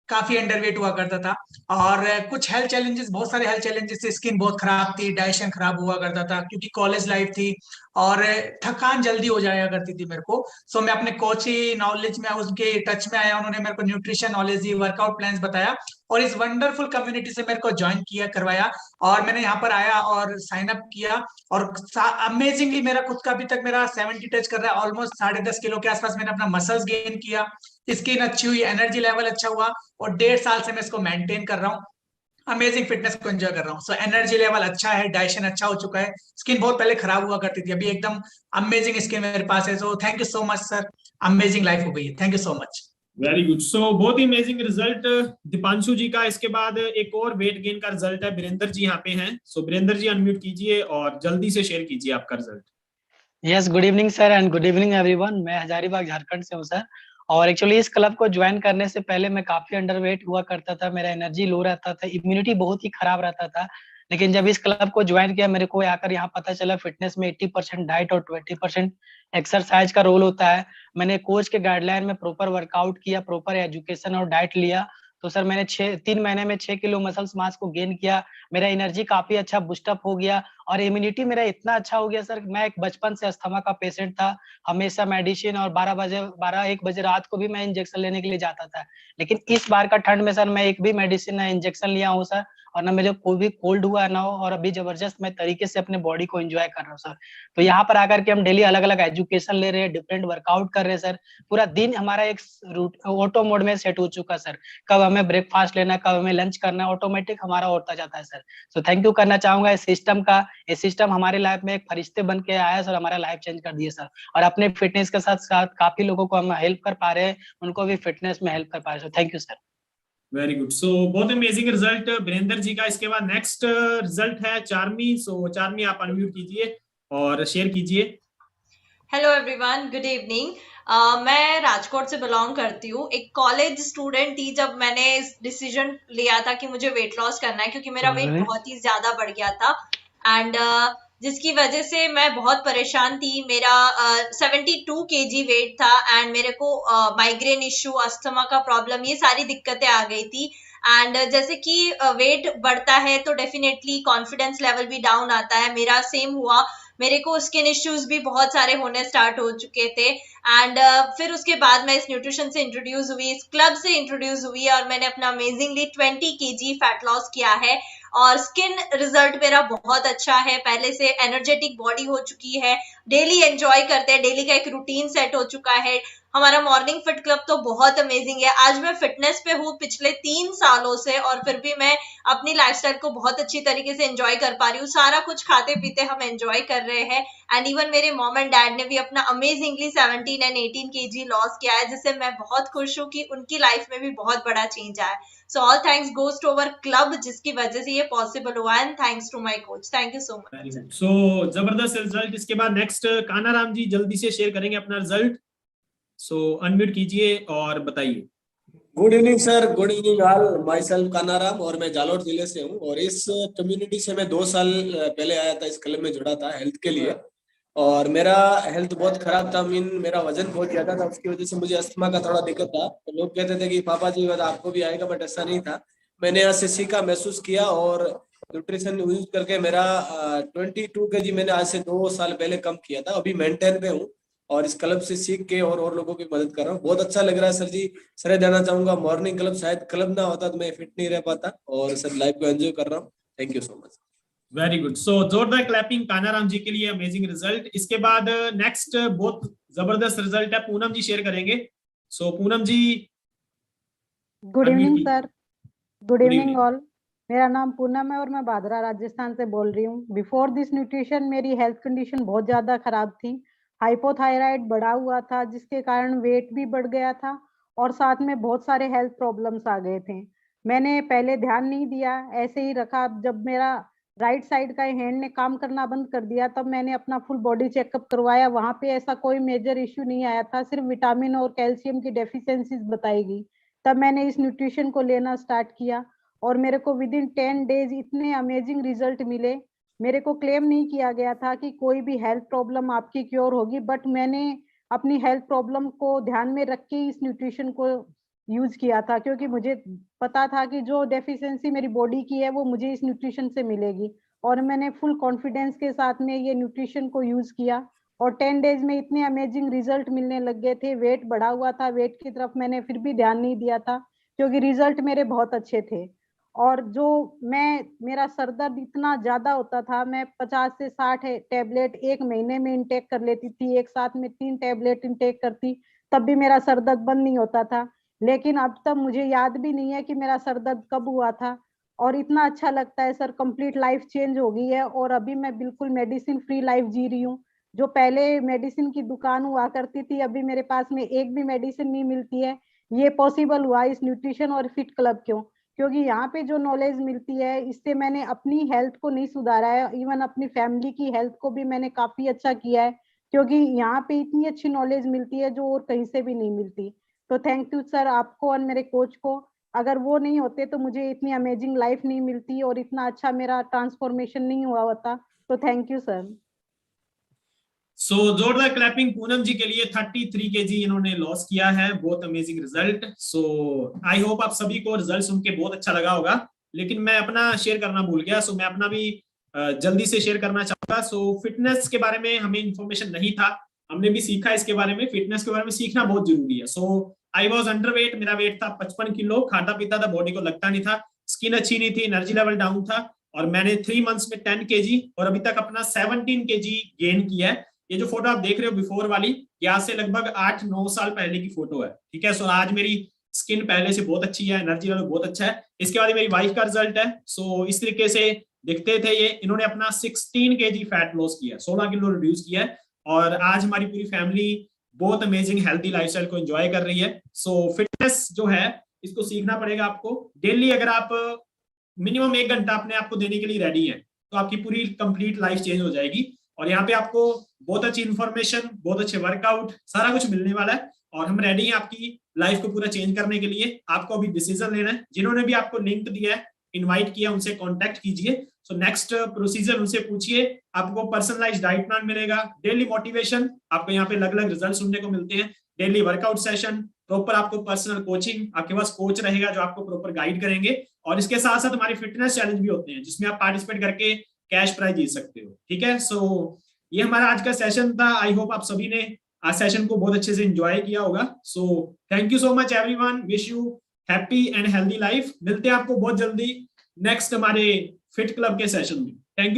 काफी अंडरवेट हुआ करता था और कुछ हेल्थ चैलेंजेस, बहुत सारे हेल्थ चैलेंजेस थे। स्किन बहुत खराब थी, डाइजेशन खराब हुआ करता था क्योंकि कॉलेज लाइफ थी और थकान जल्दी हो जाया करती थी मेरे को। सो मैं अपने कोच ही नॉलेज में, उनके टच में आया, उन्होंने मेरे को न्यूट्रिशन नॉलेज दी, वर्कआउट प्लान्स बताया और इस वंडरफुल कम्युनिटी से मेरे को ज्वाइन किया, करवाया और मैंने यहाँ पर आया और साइन अप किया और अमेजिंगली मेरा खुद का अभी तक मेरा 70 टच कर रहा है, ऑलमोस्ट 10.5 किलो के आसपास मैंने अपना मसल्स गेन किया, स्किन अच्छी हुई, एनर्जी लेवल अच्छा हुआ और 1.5 साल से मैं इसको मेंटेन कर रहा हूँ। अमेजिंग फिटनेस को एंजॉय कर रहा हूँ। सो एनर्जी लेवल अच्छा है, डाइजेशन अच्छा हो चुका है, स्किन बहुत पहले खराब हुआ करती थी, अभी एकदम अमेजिंग स्किन मेरे पास है। So thank you so much sir, amazing life हो गई है, thank you so much. Very good. So बहुत ही अमेजिंग रिजल्ट दीपांशु जी का। इसके बाद एक और वेट गेन का रिजल्ट है, वीरेंद्र जी यहाँ पे हैं। सो वीरेंद्र जी अनम्यूट कीजिए और जल्दी से शेयर कीजिए आपका result. Yes, good evening sir and good evening everyone. मैं हजारीबाग झारखंड से हूँ सर, और एक्चुअली इस क्लब को ज्वाइन करने से पहले मैं काफी अंडरवेट हुआ करता था, मेरा एनर्जी लो रहता था, इम्यूनिटी बहुत ही खराब रहता था। लेकिन जब इस क्लब को ज्वाइन किया, मेरे को आकर यहाँ पता चला फिटनेस में 80% डाइट और 20% एक्सरसाइज का रोल होता है। मैंने कोच के गाइडलाइन में प्रॉपर वर्कआउट किया, प्रॉपर एजुकेशन और डाइट लिया, तो सर मैंने 3 महीने में 6 किलो मसल्स मास को गेन किया। मेरा एनर्जी काफी अच्छा बूस्टअप हो गया और इम्यूनिटी मेरा इतना अच्छा हो गया सर। मैं एक बचपन से अस्थमा का पेशेंट था, हमेशा मेडिसिन और 12-1 बजे रात को भी मैं इंजेक्शन लेने के लिए जाता था। लेकिन इस बार का ठंड में सर मैं एक भी मेडिसिन ना इंजेक्शन लिया हूँ सर, और ना मेरे कोई भी कोल्ड हुआ ना हो, और अभी जबरदस्त मैं तरीके से अपने बॉडी को एंजॉय कर रहा हूँ सर। तो यहाँ पर आकर के हम डेली अलग अलग एजुकेशन ले रहे हैं, डिफरेंट वर्कआउट कर रहे हैं सर। पूरा दिन हमारा एक ऑटो मोड में सेट हो चुका सर, कब हमें ब्रेकफास्ट लेना है, कब हमें लंच करना है, ऑटोमेटिक हमारा होता जाता है सर। सो थैंक यू करना चाहूंगा इस सिस्टम का। ये सिस्टम हमारी लाइफ में एक फरिश्ते बन के आया सर, हमारा लाइफ चेंज कर दिया सर, और अपने फिटनेस के साथ साथ काफी लोगों को हम हेल्प कर पा रहे हैं, उनको भी फिटनेस में हेल्प कर पा रहे हैं। Thank you sir. Very good. So बहुत अमेजिंग रिजल्ट वीरेंद्र जी का। इसके बाद नेक्स्ट रिजल्ट है चार्मी। सो चार्मी आप अनम्यूट कीजिए और शेयर कीजिए। Hello everyone, good evening. मैं राजकोट से बिलोंग करती हूँ। एक कॉलेज स्टूडेंट थी जब मैंने डिसीजन लिया था कि मुझे वेट लॉस करना है, क्योंकि मेरा वेट बहुत ही ज्यादा बढ़ गया था एंड जिसकी वजह से मैं बहुत परेशान थी। मेरा 72 kg वेट था एंड मेरे को माइग्रेन इश्यू, अस्थमा का प्रॉब्लम, ये सारी दिक्कतें आ गई थी। एंड जैसे कि वेट बढ़ता है तो डेफिनेटली कॉन्फिडेंस लेवल भी डाउन आता है। मेरा सेम हुआ, मेरे को स्किन इश्यूज भी बहुत सारे होने स्टार्ट हो चुके थे एंड फिर उसके बाद मैं इस न्यूट्रिशन से इंट्रोड्यूस हुई, इस क्लब से इंट्रोड्यूस हुई और मैंने अपना अमेजिंगली 20 kg फैट लॉस किया है और स्किन रिजल्ट मेरा बहुत अच्छा है। पहले से एनर्जेटिक बॉडी हो चुकी है, डेली एंजॉय करते हैं, डेली का एक रूटीन सेट हो चुका है। हमारा मॉर्निंग फिट क्लब तो बहुत अमेजिंग है। आज मैं फिटनेस पे हूँ पिछले 3 सालों से और फिर भी मैं अपनी लाइफस्टाइल को बहुत अच्छी तरीके से एंजॉय कर पा रही हूँ। सारा कुछ खाते पीते हम एंजॉय कर रहे हैं एंड इवन मेरे मॉम एंड डैड ने भी अपना अमेजिंगली 17 एंड 18 kg लॉस किया है, जिससे मैं बहुत खुश हूँ कि उनकी लाइफ में भी बहुत बड़ा चेंज आया। So all thanks goes to our club, जिसकी वजह से ये पॉसिबल हुआ and thanks to my coach. Thank you so much. So जबरदस्त रिजल्ट। इसके बाद नेक्स्ट कानाराम जी जल्दी से शेयर करेंगे अपना रिजल्ट। सो अनम्यूट कीजिए और बताइए। Good evening sir, good evening all. My self Kanaram और मैं जालोर जिले से हूँ और इस कम्युनिटी से मैं 2 साल पहले आया था, इस क्लब में जुड़ा था हेल्थ के लिए और मेरा हेल्थ बहुत खराब था। मेरा वजन बहुत ज्यादा था, उसकी वजह से मुझे अस्थमा का थोड़ा दिक्कत था। तो लोग कहते थे कि पापा जी आपको भी आएगा, बट ऐसा नहीं था। मैंने यहाँ से सीखा, महसूस किया और न्यूट्रिशन यूज करके मेरा 22 kg मैंने आज से 2 साल पहले कम किया था। अभी मेंटेन पे हूँ और इस क्लब से सीख के और लोगों की मदद कर रहा हूँ। बहुत अच्छा लग रहा है सर जी। श्रेय देना चाहूंगा मॉर्निंग क्लब, शायद क्लब ना होता तो मैं फिट नहीं रह पाता और सर लाइफ को एंजॉय कर रहा हूँ। Thank you so much. Very good. So जोरदार क्लैपिंग कानाराम जी के लिए, अमेजिंग रिजल्ट। इसके बाद नेक्स्ट बहुत जबरदस्त रिजल्ट है, पूनम जी शेयर करेंगे। So Poonam ji, good evening sir. Good evening. Evening all. मेरा नाम पूनम है और मैं बादरा राजस्थान से बोल रही हूँ। बिफोर दिस न्यूट्रिशन मेरी हेल्थ कंडीशन बहुत ज्यादा खराब थी। हाइपोथायराइड बढ़ा हुआ था जिसके कारण वेट भी बढ़ गया था और साथ में बहुत सारे हेल्थ प्रॉब्लम्स आ गए थे। मैंने पहले ध्यान नहीं दिया, ऐसे ही रखा। जब मेरा राइट साइड का हैंड ने काम करना बंद कर दिया तब मैंने अपना फुल बॉडी चेकअप करवाया। वहां पे ऐसा कोई मेजर इश्यू नहीं आया था, सिर्फ विटामिन और कैल्शियम की डेफिशिएंसीज बताई गई। तब मैंने इस न्यूट्रिशन को लेना स्टार्ट किया और मेरे को विद इन 10 डेज इतने अमेजिंग रिजल्ट मिले। मेरे को क्लेम नहीं किया गया था कि कोई भी हेल्थ प्रॉब्लम आपकी क्योर होगी, बट मैंने अपनी हेल्थ प्रॉब्लम को ध्यान में रख के इस न्यूट्रिशन को यूज किया था, क्योंकि मुझे पता था कि जो डेफिशिएंसी मेरी बॉडी की है वो मुझे इस न्यूट्रिशन से मिलेगी। और मैंने फुल कॉन्फिडेंस के साथ में ये न्यूट्रिशन को यूज किया और 10 डेज में इतने अमेजिंग रिजल्ट मिलने लग गए थे। वेट बढ़ा हुआ था, वेट की तरफ मैंने फिर भी ध्यान नहीं दिया था क्योंकि रिजल्ट मेरे बहुत अच्छे थे। और जो मेरा सर दर्द इतना ज्यादा होता था, मैं 50 से 60 टैबलेट एक महीने में इंटेक कर लेती थी, एक साथ में 3 टैबलेट इंटेक करती, तब भी मेरा सर दर्द बंद नहीं होता था। लेकिन अब तक मुझे याद भी नहीं है कि मेरा सर दर्द कब हुआ था। और इतना अच्छा लगता है सर, कंप्लीट लाइफ चेंज हो गई है और अभी मैं बिल्कुल मेडिसिन फ्री लाइफ जी रही हूँ। जो पहले मेडिसिन की दुकान हुआ करती थी, अभी मेरे पास में एक भी मेडिसिन नहीं मिलती है। ये पॉसिबल हुआ इस न्यूट्रिशन और फिट क्लब क्यों, क्योंकि यहाँ पे जो नॉलेज मिलती है इससे मैंने अपनी हेल्थ को नहीं सुधारा है, इवन अपनी फैमिली की हेल्थ को भी मैंने काफी अच्छा किया है, क्योंकि यहाँ पे इतनी अच्छी नॉलेज मिलती है जो और कहीं से भी नहीं मिलती। तो थैंक यू सर आपको और मेरे कोच को। अगर वो नहीं होते तो मुझे इतनी अमेजिंग लाइफ नहीं मिलती और इतना अच्छा मेरा ट्रांसफॉर्मेशन नहीं हुआ होता। तो थैंक यू सर। सो जोरदार क्लैपिंग पूनम जी के लिए। 33 kg इन्होंने लॉस किया है, बहुत amazing result. So I hope आप सभी को रिजल्ट सुन के बहुत अच्छा लगा होगा। लेकिन मैं अपना शेयर करना भूल गया, सो मैं अपना भी जल्दी से शेयर करना चाहूंगा। सो फिटनेस के बारे में हमें इंफॉर्मेशन नहीं था, हमने भी सीखा इसके बारे में। फिटनेस के बारे में सीखना बहुत जरूरी है। सो आई वॉज अंडरवेट, मेरा वेट था 55 किलो, खाता पीता था, बॉडी को लगता नहीं था, स्किन अच्छी नहीं थी, एनर्जी लेवल डाउन था। और मैंने 3 मंथ्स में 10 kg और अभी तक अपना 17 kg गेन किया है। ये जो फोटो आप देख रहे हो बिफोर वाली, ये आज से लगभग 8-9 साल पहले की फोटो है, ठीक है। सो आज मेरी स्किन पहले से बहुत अच्छी है, एनर्जी लेवल बहुत अच्छा है। इसके बाद मेरी वाइफ का रिजल्ट है। सो इस तरीके से दिखते थे ये। इन्होंने अपना 16 kg फैट लॉस किया है, 16 किलो रिड्यूस किया है और आज हमारी पूरी फैमिली बहुत अमेजिंग हेल्थी लाइफस्टाइल को एंजॉय कर रही है। सो फिटनेस जो है इसको सीखना पड़ेगा आपको डेली। अगर आप मिनिमम 1 घंटा अपने आप को देने के लिए रेडी हैं तो आपकी पूरी कंप्लीट लाइफ चेंज हो जाएगी। और यहाँ पे आपको बहुत अच्छी इन्फॉर्मेशन, बहुत अच्छे वर्कआउट, सारा कुछ मिलने वाला है और हम रेडी हैं आपकी लाइफ को पूरा चेंज करने के लिए। आपको अभी डिसीजन लेना है। जिन्होंने भी आपको लिंक दिया है, इनवाइट किया, उनसे कांटेक्ट कीजिए। सो नेक्स्ट प्रोसीजर उनसे पूछिए, आपको पर्सनलाइज्ड डाइट प्लान मिलेगा, डेली मोटिवेशन, आपको यहाँ पे अलग अलग रिजल्ट सुनने को मिलते हैं, डेली वर्कआउट सेशन, प्रॉपर आपको पर्सनल कोचिंग, आपके पास कोच रहेगा जो आपको प्रॉपर गाइड करेंगे। और इसके साथ साथ हमारे फिटनेस चैलेंज भी होते हैं जिसमें आप पार्टिसिपेट करके कैश प्राइज जीत सकते हो, ठीक है। सो ये हमारा आज का सेशन था। आई होप आप सभी ने आज सेशन को बहुत अच्छे से एंजॉय किया होगा। सो thank you so much everyone, wish you happy and healthy life. मिलते हैं आपको बहुत जल्दी नेक्स्ट हमारे फिट क्लब के सेशन में। Thank you.